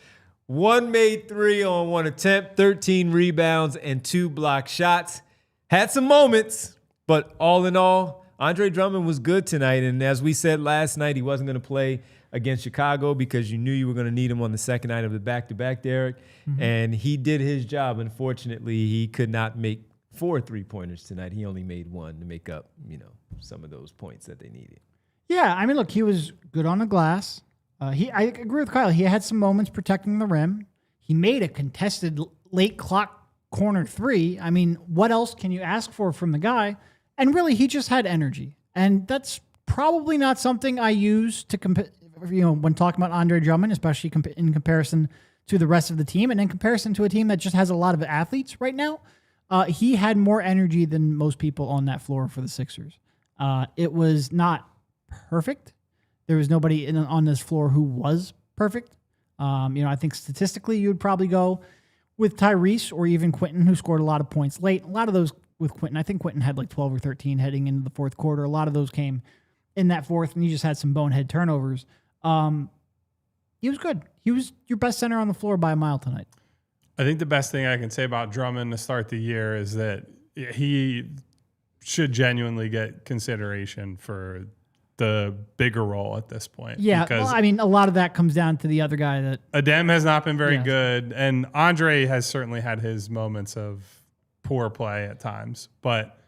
1 made 3 on 1 attempt, 13 rebounds, and 2 block shots. Had some moments, but all in all, Andre Drummond was good tonight. And as we said last night, he wasn't going to play against Chicago because you knew you were going to need him on the second night of the back-to-back, Derek. And he did his job. Unfortunately, he could not make 4 3-pointers tonight. He only made 1 to make up, some of those points that they needed. Yeah, I mean, look, he was good on the glass. I agree with Kyle. He had some moments protecting the rim. He made a contested late clock corner 3. I mean, what else can you ask for from the guy? And really, he just had energy. And that's probably not something I use to compare, when talking about Andre Drummond, especially in comparison to the rest of the team and in comparison to a team that just has a lot of athletes right now. He had more energy than most people on that floor for the Sixers. It was not perfect. There was nobody on this floor who was perfect. I think statistically you would probably go with Tyrese or even Quentin, who scored a lot of points late. A lot of those with Quentin. I think Quentin had like 12 or 13 heading into the fourth quarter. A lot of those came in that fourth, and he just had some bonehead turnovers. He was good. He was your best center on the floor by a mile tonight. I think the best thing I can say about Drummond to start the year is that he should genuinely get consideration for the bigger role at this point. Yeah, because a lot of that comes down to the other guy that Adem has not been very good, and Andre has certainly had his moments of poor play at times. But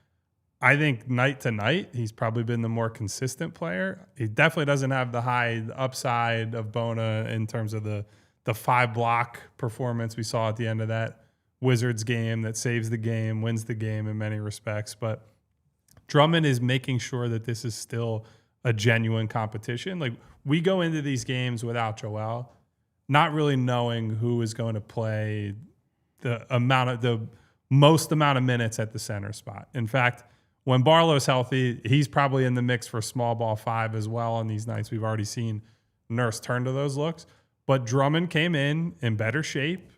I think night to night, he's probably been the more consistent player. He definitely doesn't have the high upside of Bona in terms of the 5-block performance we saw at the end of that Wizards game that saves the game, wins the game in many respects. But Drummond is making sure that this is still a genuine competition. Like, we go into these games without Joel, not really knowing who is going to play the most amount of minutes at the center spot. In fact, when Barlow's healthy, he's probably in the mix for small ball 5 as well on these nights. We've already seen Nurse turn to those looks. But Drummond came in better shape.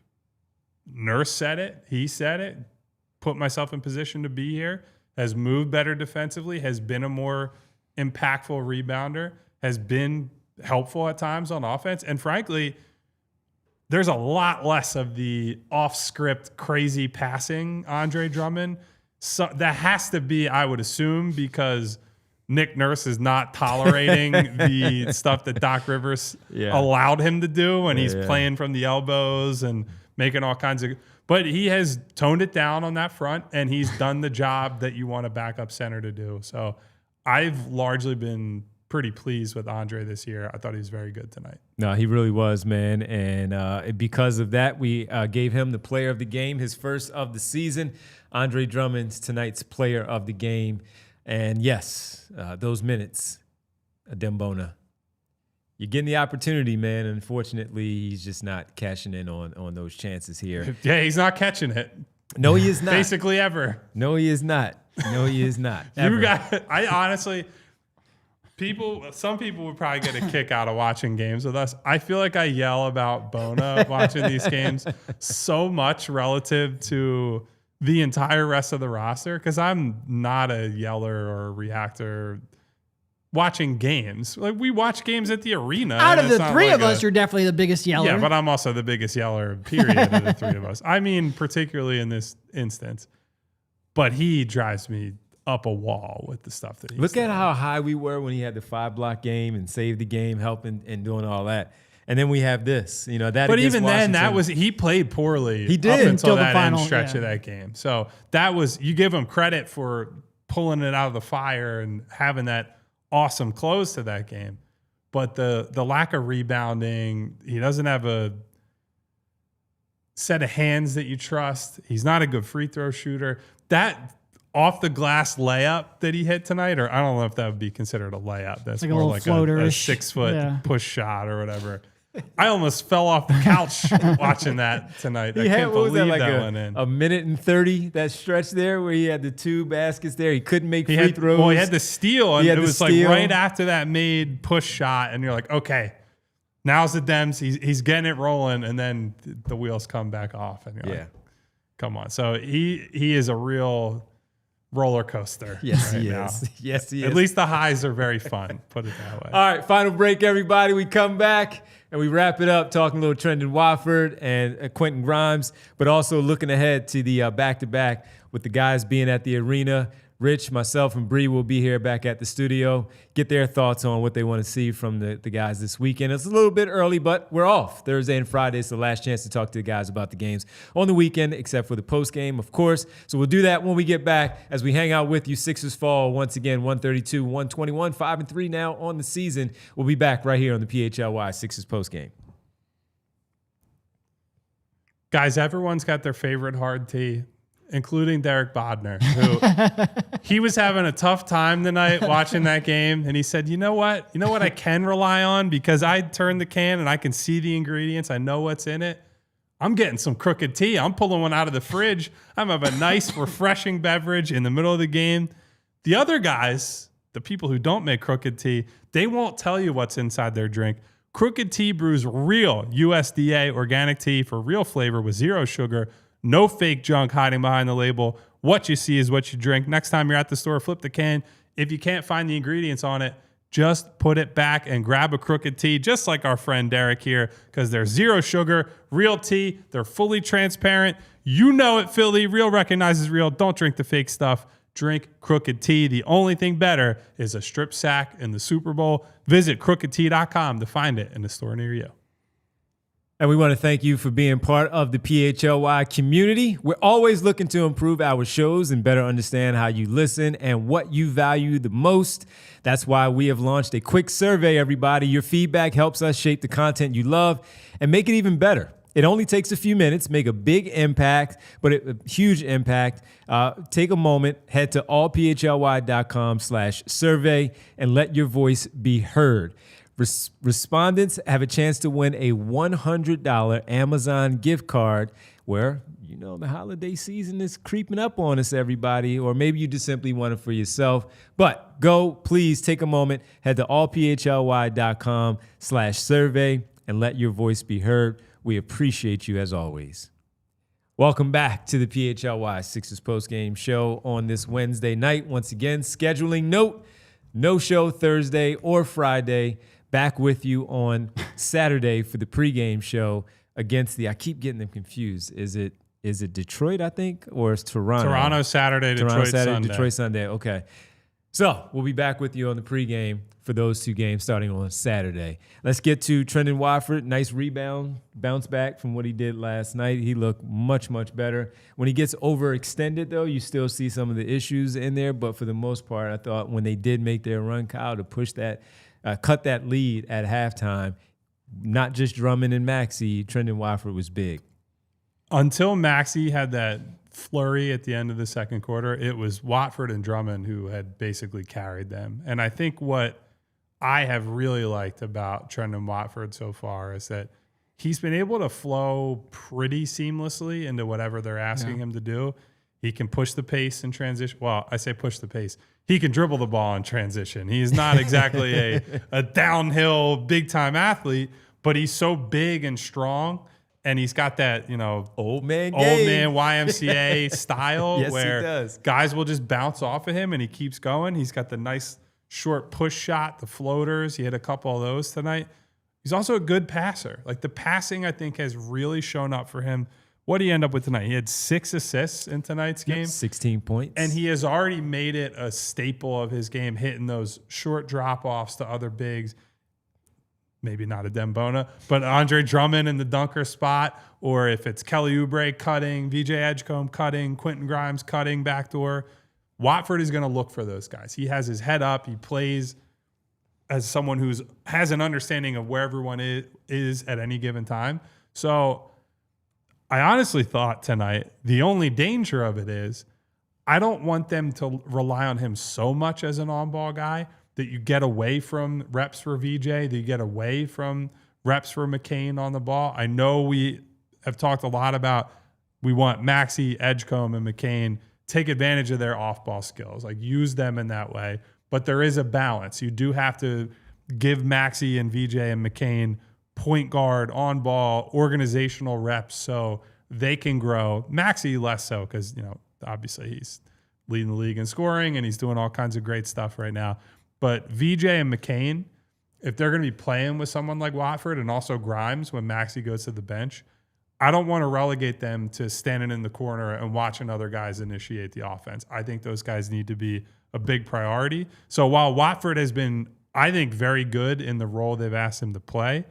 Nurse said it. He said it. Put myself in position to be here. Has moved better defensively. Has been a more impactful rebounder. Has been helpful at times on offense. And frankly, there's a lot less of the off-script crazy passing Andre Drummond. So that has to be, I would assume, because Nick Nurse is not tolerating the stuff that Doc Rivers allowed him to do when he's playing from the elbows and making all kinds of. But he has toned it down on that front, and he's done the job that you want a backup center to do. So I've largely been pretty pleased with Andre this year. I thought he was very good tonight. No, he really was, man. And because of that, we gave him the player of the game, his first of the season. Andre Drummond's tonight's player of the game. And yes, those minutes, Dembona. You're getting the opportunity, man. Unfortunately, he's just not cashing in on those chances here. Yeah, he's not catching it. No, he is not. Basically ever. No, he is not. No, he is not. I honestly, some people would probably get a kick out of watching games with us. I feel like I yell about Bona watching these games so much relative to the entire rest of the roster because I'm not a yeller or a reactor watching games. Like, we watch games at the arena. Out of the three of us, you're definitely the biggest yeller. Yeah, but I'm also the biggest yeller, period, of the three of us. I mean, particularly in this instance. But he drives me up a wall with the stuff that he's Look at how high we were when he had the 5-block game and saved the game, helping and doing all that. And then we have this, that. But even then, he played poorly. He did up until the that final end stretch of that game. So you give him credit for pulling it out of the fire and having that awesome close to that game. But the lack of rebounding, he doesn't have a set of hands that you trust. He's not a good free throw shooter. That off the glass layup that he hit tonight, or I don't know if that would be considered a layup. That's like more a like a 6-foot push shot or whatever. I almost fell off the couch watching that tonight. I can't believe that went in. A minute and 30, that stretch there where he had the 2 baskets there. He couldn't make free throws. Well, he had the steal, and it was like right after that made push shot, and you're like, okay, now's the Dems. He's getting it rolling, and then the wheels come back off, and you're like, come on. So he is a real roller coaster. Yes, right he now. is. Yes, he is. At least the highs are very fun, put it that way. All right, final break, everybody. We come back and we wrap it up talking a little Trendon Watford and Quentin Grimes, but also looking ahead to the back-to-back with the guys being at the arena. Rich, myself, and Bree will be here back at the studio. Get their thoughts on what they want to see from the guys this weekend. It's a little bit early, but we're off. Thursday and Friday is the last chance to talk to the guys about the games on the weekend, except for the post-game, of course. So we'll do that when we get back as we hang out with you. Sixers fall once again, 132, 121, 5-3 now on the season. We'll be back right here on the PHLY Sixers post-game. Guys, everyone's got their favorite hard tee, including Derek Bodner, who he was having a tough time tonight watching that game. And he said, you know what I can rely on because I turned the can and I can see the ingredients. I know what's in it. I'm getting some crooked tea. I'm pulling one out of the fridge. I'm having a nice, refreshing beverage in the middle of the game. The other guys, the people who don't make crooked tea, they won't tell you what's inside their drink. Crooked Tea brews real USDA organic tea for real flavor with 0 sugar. No fake junk hiding behind the label. What you see is what you drink. Next time you're at the store, flip the can. If you can't find the ingredients on it, just put it back and grab a Crooked Tea, just like our friend Derek here, because they're 0 sugar, real tea. They're fully transparent. You know it, Philly. Real recognizes real. Don't drink the fake stuff. Drink Crooked Tea. The only thing better is a strip sack in the Super Bowl. Visit crookedtea.com to find it in the store near you. And we want to thank you for being part of the PHLY community. We're always looking to improve our shows and better understand how you listen and what you value the most. That's why we have launched a quick survey, everybody. Your feedback helps us shape the content you love and make it even better. It only takes a few minutes, make a big impact, but a huge impact. Take a moment, head to allphly.com/survey and let your voice be heard. Respondents have a chance to win a $100 Amazon gift card where, you know, the holiday season is creeping up on us, everybody, or maybe you just simply want it for yourself. But please take a moment, head to allphly.com/survey and let your voice be heard. We appreciate you as always. Welcome back to the PHLY Sixers postgame show on this Wednesday night. Once again, scheduling note, no show Thursday or Friday. Back with you on Saturday for the pregame show against I keep getting them confused. Is it Detroit, I think, or is Toronto? Toronto Saturday, Detroit Sunday. Detroit Sunday, okay. So we'll be back with you on the pregame for those two games starting on Saturday. Let's get to Trendon Watford. Nice rebound, bounce back from what he did last night. He looked much, much better. When he gets overextended, though, you still see some of the issues in there. But for the most part, I thought when they did make their run, Kyle, to push that, cut that lead at halftime, not just Drummond and Maxey, Trendon Watford was big. Until Maxey had that flurry at the end of the second quarter, it was Watford and Drummond who had basically carried them. And I think what I have really liked about Trendon Watford so far is that he's been able to flow pretty seamlessly into whatever they're asking him to do. He can push the pace in transition. Well, I say push the pace. He can dribble the ball in transition. He's not exactly a downhill big-time athlete, but he's so big and strong, and he's got that, you know, old man YMCA style yes, where he does. Guys will just bounce off of him, and he keeps going. He's got the nice short push shot, the floaters. He hit a couple of those tonight. He's also a good passer. Like, the passing, I think, has really shown up for him. What did he end up with tonight? He had 6 assists in tonight's game. 16 points. And he has already made it a staple of his game, hitting those short drop-offs to other bigs. Maybe not a Dembona, but Andre Drummond in the dunker spot, or if it's Kelly Oubre cutting, VJ Edgecombe cutting, Quentin Grimes cutting backdoor. Watford is going to look for those guys. He has his head up. He plays as someone who has an understanding of where everyone is at any given time. So I honestly thought tonight the only danger of it is I don't want them to rely on him so much as an on-ball guy that you get away from reps for VJ, that you get away from reps for McCain on the ball. I know we have talked a lot about we want Maxey, Edgecombe, and McCain take advantage of their off-ball skills, like use them in that way. But there is a balance. You do have to give Maxey and VJ and McCain point guard, on ball, organizational reps so they can grow. Maxey less so because, you know, obviously he's leading the league in scoring and he's doing all kinds of great stuff right now. But VJ and McCain, if they're going to be playing with someone like Watford and also Grimes when Maxey goes to the bench, I don't want to relegate them to standing in the corner and watching other guys initiate the offense. I think those guys need to be a big priority. So while Watford has been, I think, very good in the role they've asked him to play,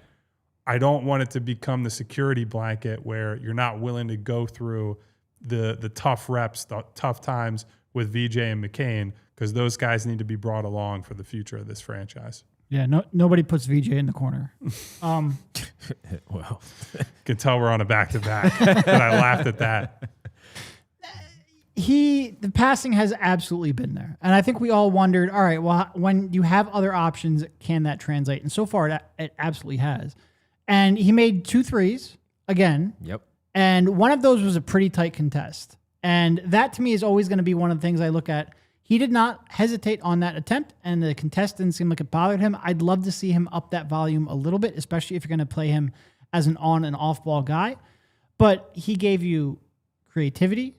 I don't want it to become the security blanket where you're not willing to go through the tough reps, the tough times with VJ and McCain, because those guys need to be brought along for the future of this franchise. Yeah, nobody puts VJ in the corner. Well, can tell we're on a back-to-back, but I laughed at that. The passing has absolutely been there. And I think we all wondered, all right, well, when you have other options, can that translate? And so far, it absolutely has. And he made 2 threes again. Yep. And one of those was a pretty tight contest. And that, to me, is always going to be one of the things I look at. He did not hesitate on that attempt, and the contest didn't seem like it bothered him. I'd love to see him up that volume a little bit, especially if you're going to play him as an on- and off-ball guy. But he gave you creativity.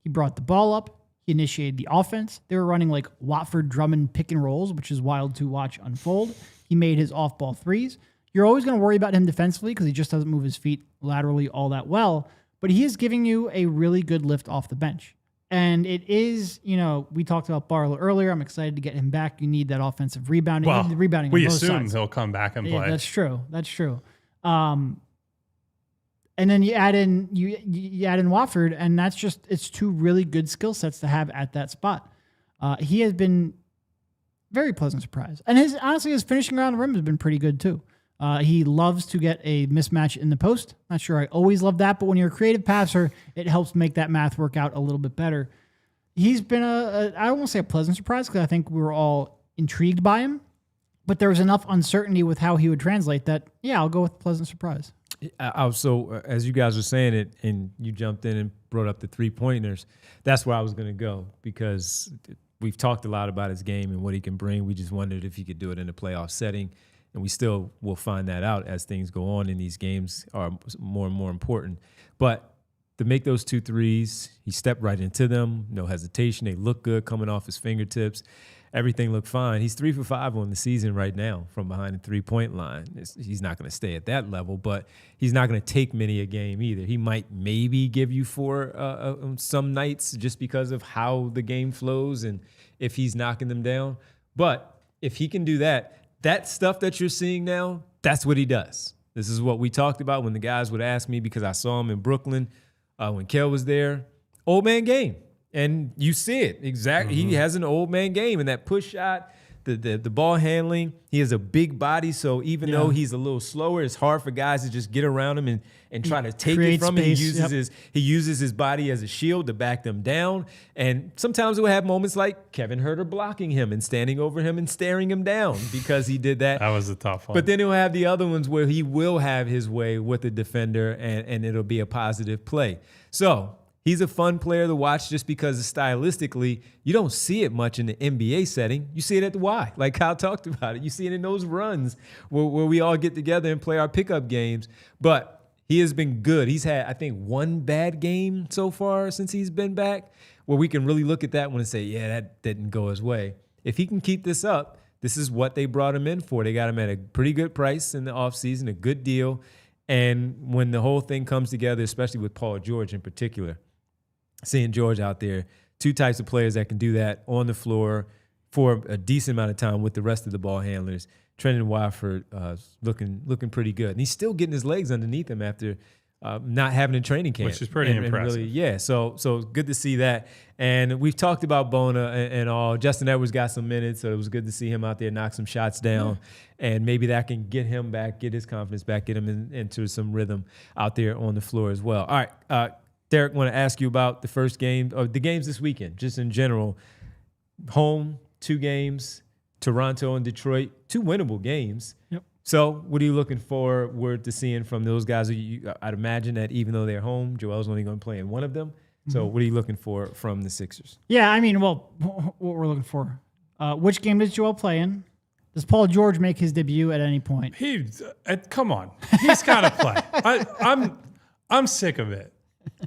He brought the ball up. He initiated the offense. They were running like Watford Drummond pick and rolls, which is wild to watch unfold. He made his off-ball threes. You're always going to worry about him defensively because he just doesn't move his feet laterally all that well. But he is giving you a really good lift off the bench. And it is, you know, we talked about Barlow earlier. I'm excited to get him back. You need that offensive rebounding. Well, the rebounding we on both assume sides. he'll come back and play. Yeah, that's true. That's true. And then you add in Watford, and it's two really good skill sets to have at that spot. He has been very pleasant surprise. And his finishing around the rim has been pretty good too. He loves to get a mismatch in the post. Not sure I always love that, but when you're a creative passer, it helps make that math work out a little bit better. He's been I won't say a pleasant surprise because I think we were all intrigued by him, but there was enough uncertainty with how he would translate that, I'll go with pleasant surprise. So as you guys were saying it, and you jumped in and brought up the 3-pointers, that's where I was going to go because we've talked a lot about his game and what he can bring. We just wondered if he could do it in a playoff setting, and we still will find that out as things go on, and these games are more and more important. But to make those 2 threes, he stepped right into them, no hesitation. They look good coming off his fingertips. Everything looked fine. He's 3 for 5 on the season right now from behind the 3-point line. He's not going to stay at that level, but he's not going to take many a game either. He might maybe give you 4 some nights just because of how the game flows and if he's knocking them down. But if he can do that stuff that you're seeing now, that's what he does. This is what we talked about when the guys would ask me because I saw him in Brooklyn when Kel was there. Old man game. And you see it exactly. Mm-hmm. He has an old man game, and that push shot, the ball handling. He has a big body, so even though he's a little slower, it's hard for guys to just get around him and try to take it from him. He uses his body as a shield to back them down. And sometimes we'll have moments like Kevin Herter blocking him and standing over him and staring him down because he did that. That was a tough one. But then he'll have the other ones where he will have his way with the defender, and it'll be a positive play. So he's a fun player to watch just because stylistically, you don't see it much in the NBA setting. You see it at the Y, like Kyle talked about it. You see it in those runs where we all get together and play our pickup games. But he has been good. He's had, I think, 1 bad game so far since he's been back where we can really look at that one and say, that didn't go his way. If he can keep this up, this is what they brought him in for. They got him at a pretty good price in the offseason, a good deal. And when the whole thing comes together, especially with Paul George in particular, seeing George out there, 2 types of players that can do that on the floor for a decent amount of time with the rest of the ball handlers. Trendon Watford looking pretty good. And he's still getting his legs underneath him after not having a training camp. Which is pretty impressive. Really, so good to see that. And we've talked about Bona and all. Justin Edwards got some minutes, so it was good to see him out there knock some shots down. And maybe that can get him back, get his confidence back, get him into some rhythm out there on the floor as well. All right, Derek, want to ask you about the first game, or the games this weekend, just in general. Home, 2 games, Toronto and Detroit, 2 winnable games. Yep. So what are you looking forward to seeing from those guys? I'd imagine that even though they're home, Joel's only going to play in one of them. Mm-hmm. So what are you looking for from the Sixers? Yeah, I mean, what we're looking for. Which game does Joel play in? Does Paul George make his debut at any point? Come on. He's got to play. I'm sick of it.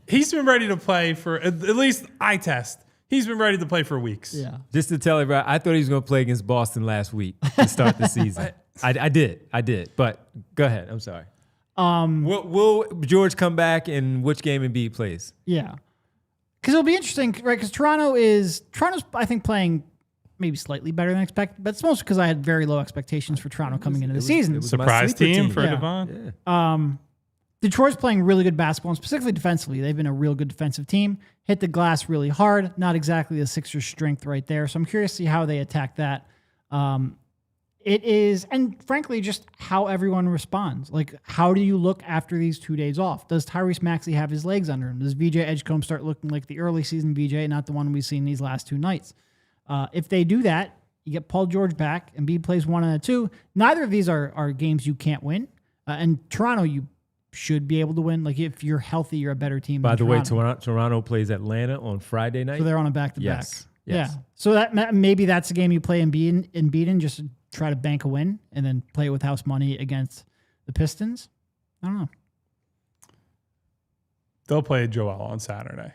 He's been ready to play for, at least eye test, he's been ready to play for weeks. Yeah. Just to tell everybody, I thought he was going to play against Boston last week to start the season. I did. But go ahead. I'm sorry. Will George come back, and which game Embiid plays? Yeah. Because it'll be interesting, right? Because Toronto's, I think, playing maybe slightly better than expected, but it's mostly because I had very low expectations for Toronto coming into the season. It was surprise team for yeah. Devon. Yeah. Detroit's playing really good basketball, and specifically defensively. They've been a real good defensive team. Hit the glass really hard. Not exactly the Sixers' strength right there. So I'm curious to see how they attack that. It is, and frankly, just how everyone responds. Like, how do you look after these 2 days off? Does Tyrese Maxey have his legs under him? Does VJ Edgecombe start looking like the early season VJ, not the one we've seen these last 2 nights? If they do that, you get Paul George back, Embiid plays 1 and 2. Neither of these are games you can't win. And Toronto, you should be able to win. Like, if you're healthy, you're a better team. By the way, Toronto plays Atlanta on Friday night. So they're on a back-to-back. Yes. Yeah. So that maybe that's a game you play Embiid in just to try to bank a win and then play it with house money against the Pistons. I don't know. They'll play Joel on Saturday.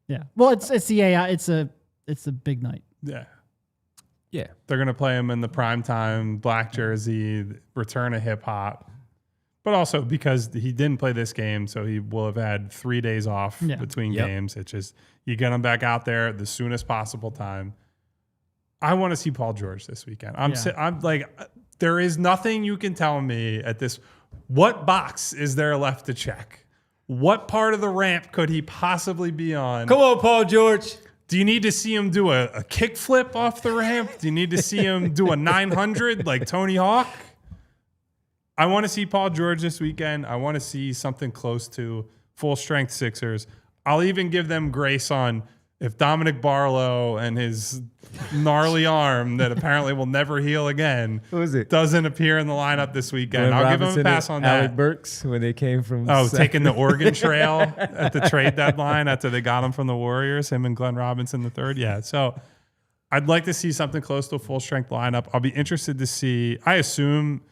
Yeah. Well, it's the AI. It's a big night. Yeah. Yeah. They're going to play him in the primetime black jersey, return of hip hop. But also because he didn't play this game, so he will have had 3 days off between games. It's just, you get him back out there at the soonest possible time. I want to see Paul George this weekend. I'm like, there is nothing you can tell me at this. What box is there left to check? What part of the ramp could he possibly be on? Come on, Paul George. Do you need to see him do a kick flip off the ramp? Do you need to see him do a 900 like Tony Hawk? I want to see Paul George this weekend. I want to see something close to full strength Sixers. I'll even give them grace on if Dominic Barlow and his gnarly arm that apparently will never heal again doesn't appear in the lineup this weekend. I'll give him a pass on that. Alec Burks when they came from taking the Oregon Trail at the trade deadline after they got him from the Warriors, him and Glenn Robinson III. Yeah, so I'd like to see something close to a full strength lineup. I'll be interested to see. I assume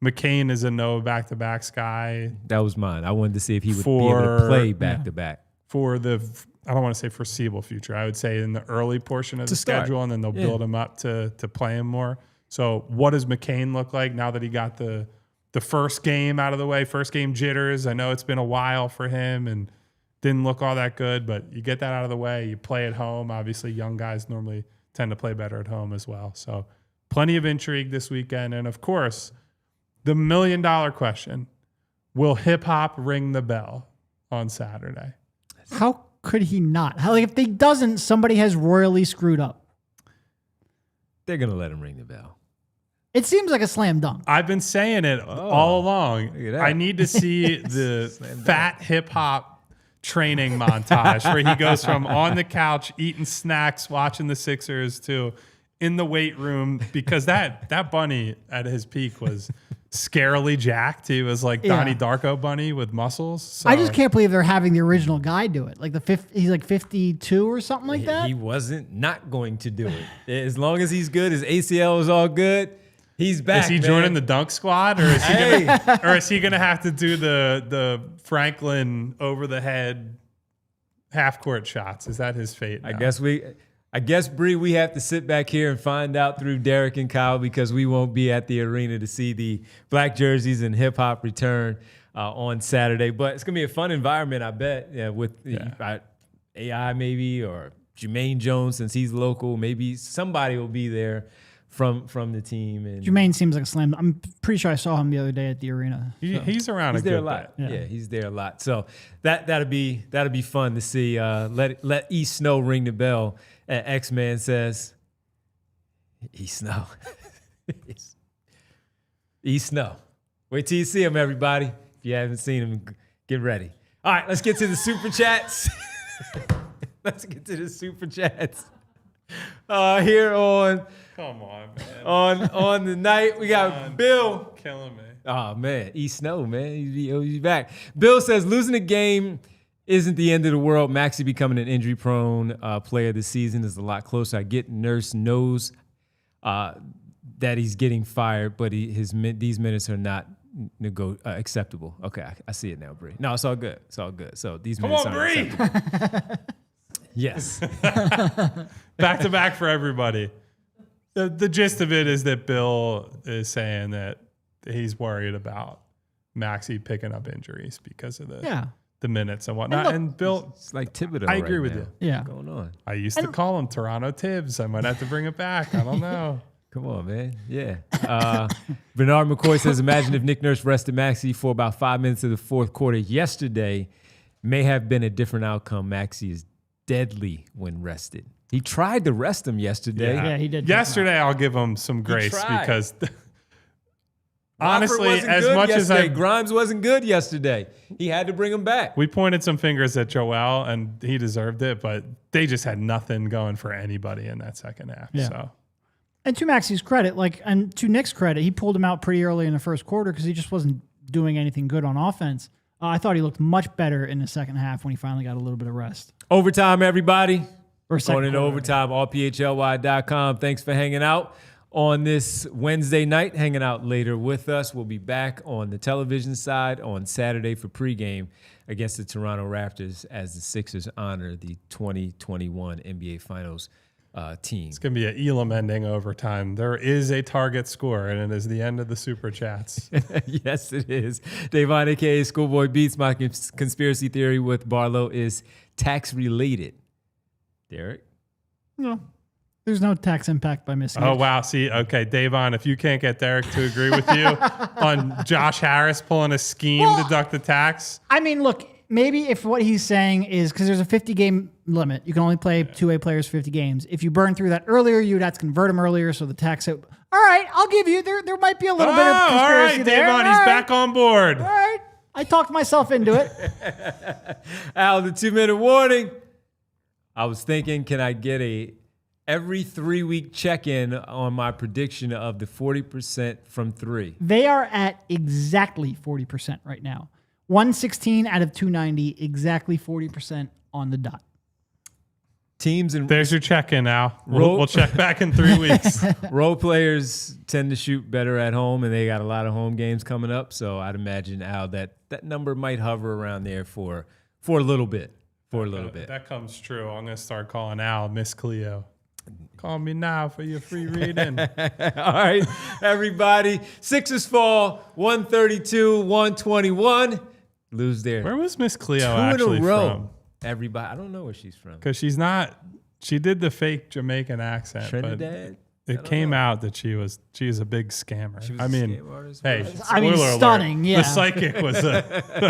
McCain is a no back-to-backs guy. That was mine. I wanted to see if he would be able to play back-to-back. For the, I don't want to say foreseeable future. I would say in the early portion of the schedule, and then they'll build him up to play him more. So what does McCain look like now that he got the first game out of the way, first game jitters? I know it's been a while for him and didn't look all that good, but you get that out of the way. You play at home. Obviously, young guys normally tend to play better at home as well. So plenty of intrigue this weekend. And, of course, the $1 million question, will hip-hop ring the bell on Saturday? How could he not? If he doesn't, somebody has royally screwed up. They're going to let him ring the bell. It seems like a slam dunk. I've been saying it all along. I need to see the fat hip-hop training montage where he goes from on the couch eating snacks, watching the Sixers, to in the weight room, because that bunny at his peak was scarily jacked. He was like Donnie Darko bunny with muscles. So. I just can't believe they're having the original guy do it. Like he's like 52 or something like that. He wasn't not going to do it. As long as he's good, his ACL is all good. He's back. Is he joining the dunk squad, or is he gonna have to do the Franklin over the head half court shots? Is that his fate now? I guess, Bree, we have to sit back here and find out through Derek and Kyle, because we won't be at the arena to see the black jerseys and hip-hop return on Saturday. But it's going to be a fun environment, I bet, with AI maybe, or Jermaine Jones, since he's local. Maybe somebody will be there from the team. And Jermaine seems like a slam. I'm pretty sure I saw him the other day at the arena. He's around. He's there a lot. Yeah, he's there a lot. So that'll be fun to see. Let E Snow ring the bell. And X-Man says, E Snow. E Snow. Wait till you see him, everybody. If you haven't seen him, get ready. All right, let's get to the Super Chats. Let's get to the Super Chats. Here on... Come on, man. On the night, we got Bill. Killing me. Oh, man. E Snow, man. He's back. Bill says, losing a game isn't the end of the world. Maxey becoming an injury-prone player this season is a lot closer. I get Nurse knows that he's getting fired, but these minutes are not acceptable. Okay, I see it now, Bree. No, it's all good. It's all good. So these minutes aren't acceptable. Yes. Back-to-back for everybody. The gist of it is that Bill is saying that he's worried about Maxey picking up injuries because of the minutes and whatnot. And Bill, it's like Thibodeau. I agree with you. Yeah. What's going on? I used to call him Toronto Tibbs. I might have to bring it back. I don't know. Come on, man. Yeah. Bernard McCoy says, imagine if Nick Nurse rested Maxey for about 5 minutes of the fourth quarter yesterday. May have been a different outcome. Maxey is deadly when rested. He tried to rest him yesterday. Yeah, he did. Yesterday, I'll give him some grace because honestly, as much as Grimes wasn't good yesterday, he had to bring him back. We pointed some fingers at Joel, and he deserved it, but they just had nothing going for anybody in that second half. Yeah. So. And to Maxey's credit, and to Nick's credit, he pulled him out pretty early in the first quarter because he just wasn't doing anything good on offense. I thought he looked much better in the second half when he finally got a little bit of rest. Overtime, everybody. Going into overtime, allphly.com. Thanks for hanging out on this Wednesday night, hanging out later with us. We'll be back on the television side on Saturday for pregame against the Toronto Raptors as the Sixers honor the 2021 NBA Finals team. It's going to be an Elam ending overtime. There is a target score, and it is the end of the Super Chats. Yes, it is. Davon, a.k.a. Schoolboy Beats. My conspiracy theory with Barlow is tax-related. Derek? No. There's no tax impact by missing. Oh, wow. See, okay, Davon, if you can't get Derek to agree with you on Josh Harris pulling a scheme to deduct the tax. I mean, look, maybe if what he's saying is because there's a 50-game limit, you can only play two-way players 50 games. If you burn through that earlier, you'd have to convert them earlier. So the tax. All right, I'll give you. There might be a little bit of conspiracy all right, there. Davon, he's back on board. All right, I talked myself into it. Al, the 2-minute warning. I was thinking, can I get every 3-week check-in on my prediction of the 40% from 3? They are at exactly 40% right now. 116 out of 290, exactly 40% on the dot. Teams and There's your check-in, Al. We'll check back in 3 weeks. role players tend to shoot better at home, and they got a lot of home games coming up. So I'd imagine, Al, that number might hover around there for a little bit. That comes true. I'm going to start calling Al Miss Cleo. Call me now for your free reading. All right, everybody. Sixers fall 132-121. Lose their Where was Miss Cleo 2 actually in a row. from? Everybody, I don't know where she's from. Because she's not. She did the fake Jamaican accent, Trinidad. but it came out that she was a big scammer. She was I a mean, scam artist. hey, I mean, spoiler alert, stunning, yeah. The psychic was a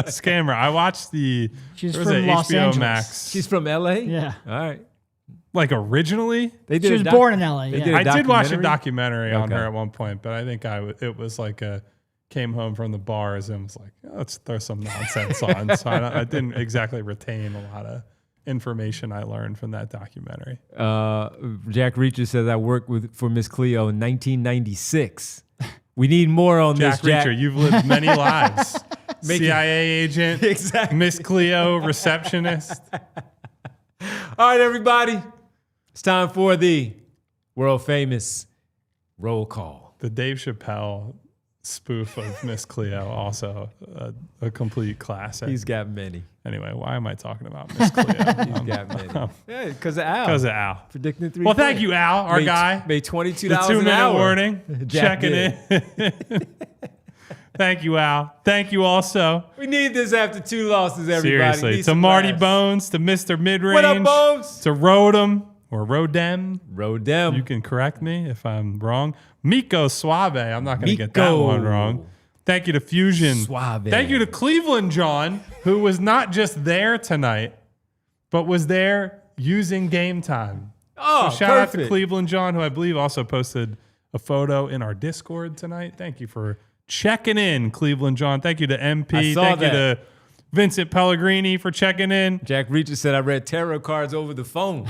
scammer. I watched the. She's there was from a Los HBO Angeles. Max. She's from LA. Yeah. All right. Like originally, They did She a was doc- born in LA. they Yeah. did a I did watch a documentary? documentary on Okay. her at one point, but I think it was like came home from the bars and was like, oh, let's throw some nonsense on. So I didn't exactly retain a lot of information I learned from that documentary. Jack Reacher says I worked for Miss Cleo in 1996. We need more on Jack this, Jack. Reacher, you've lived many lives. Make it- CIA agent, Exactly. Miss Cleo, receptionist. All right, everybody. It's time for the world famous roll call. The Dave Chappelle spoof of Miss Cleo, also a complete classic. He's got many. Anyway, why am I talking about Miss Cleo? He's got many. Yeah, because of Al. Because of Al. Predicting 3 Well, thank you, Al, our guy. Made $22 The an 2-minute hour. warning. Jack Checking in. Thank you, Al. Thank you also. We need this after 2 losses, everybody. Seriously. Need To some Marty laughs. Bones, to Mr. Midrange. What up, Bones? To Rodem or Rodem. Rodem. You can correct me if I'm wrong. Miko Suave. I'm not going to get that Miko. one wrong. Thank you to Fusion. Suave. Thank you to Cleveland John, who was not just there tonight, but was there using Game Time. Oh, So shout out to perfect. Cleveland John, who I believe also posted a photo in our Discord tonight. Thank you for checking in, Cleveland John. Thank you to MP. I saw Thank that. you to Vincent Pellegrini for checking in. Jack Reacher said I read tarot cards over the phone.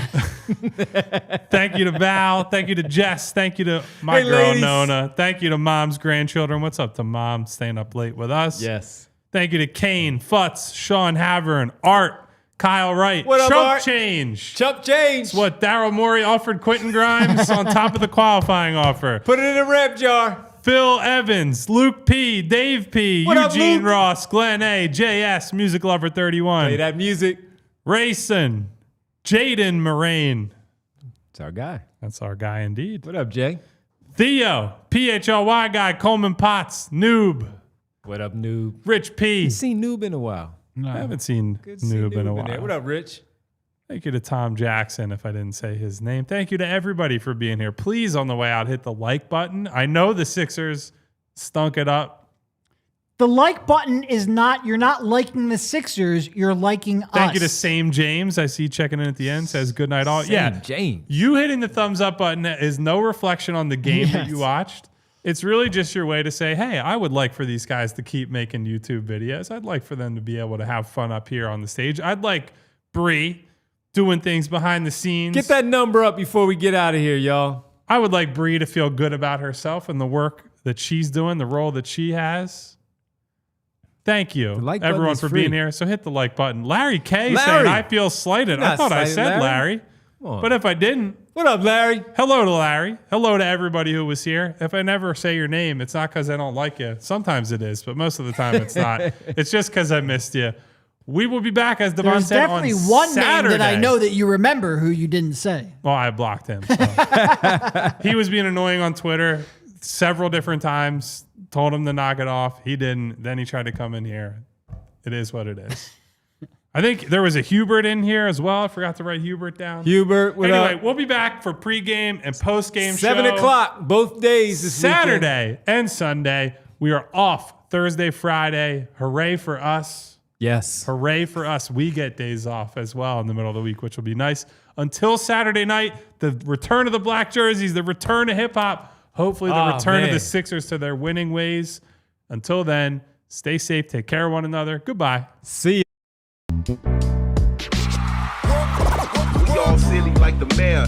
Thank you to Val. Thank you to Jess. Thank you to my Hey, girl, ladies. Nona. Thank you to Mom's grandchildren. What's up to Mom staying up late with us? Yes. Thank you to Kane, Futz, Sean Havern, Art, Kyle Wright. What up, Chump Art? change. Chump change. What Daryl Morey offered Quentin Grimes on top of the qualifying offer. Put it in a rep jar. Phil Evans, Luke P, Dave P, What up, Eugene Luke? Ross, Glenn A, JS, Music Lover 31, Play that music. Rayson, Jaden Moraine. It's our guy. That's our guy indeed. What up, Jay? Theo, PHLY guy, Coleman Potts, Noob, What up, Noob? Rich P. Seen Noob in a while. I haven't seen Good to see Noob in a there. while. What up, Rich? Thank you to Tom Jackson, if I didn't say his name. Thank you to everybody for being here. Please, on the way out, hit the like button. I know the Sixers stunk it up. The like button is not, you're not liking the Sixers, you're liking us. Thank you to Same James. I see checking in at the end. Says good night all. Yeah, James. you hitting the thumbs up button is no reflection on the game that you watched. It's really just your way to say, hey, I would like for these guys to keep making YouTube videos. I'd like for them to be able to have fun up here on the stage. I'd like Bree doing things behind the scenes. Get that number up before we get out of here, y'all. I would like Bree to feel good about herself and the work that she's doing, the role that she has. Thank you, like button everyone, is for free. being here. So hit the like button. Larry K Larry. saying, I feel slighted. You're I not thought I slighted, said Larry. Larry. Come on. But if I didn't, What up, Larry? hello to Larry. Hello to everybody who was here. If I never say your name, it's not because I don't like you. Sometimes it is, but most of the time it's not. It's just because I missed you. We will be back, as Devon There's said, definitely on one Saturday. name that I know that you remember who you didn't say. Well, I blocked him. So. He was being annoying on Twitter several different times. Told him to knock it off. He didn't. Then he tried to come in here. It is what it is. I think there was a Hubert in here as well. I forgot to write Hubert down. Hubert, what Anyway, up? we'll be back for pregame and postgame 7 show. o'clock, both days this weekend. Saturday and Sunday. We are off Thursday, Friday. Hooray for us. Yes. Hooray for us. We get days off as well in the middle of the week, which will be nice. Until Saturday night, the return of the black jerseys, the return of hip-hop, hopefully the return of the Sixers to their winning ways. Until then, stay safe, take care of one another. Goodbye. See ya. We all silly like the mayor.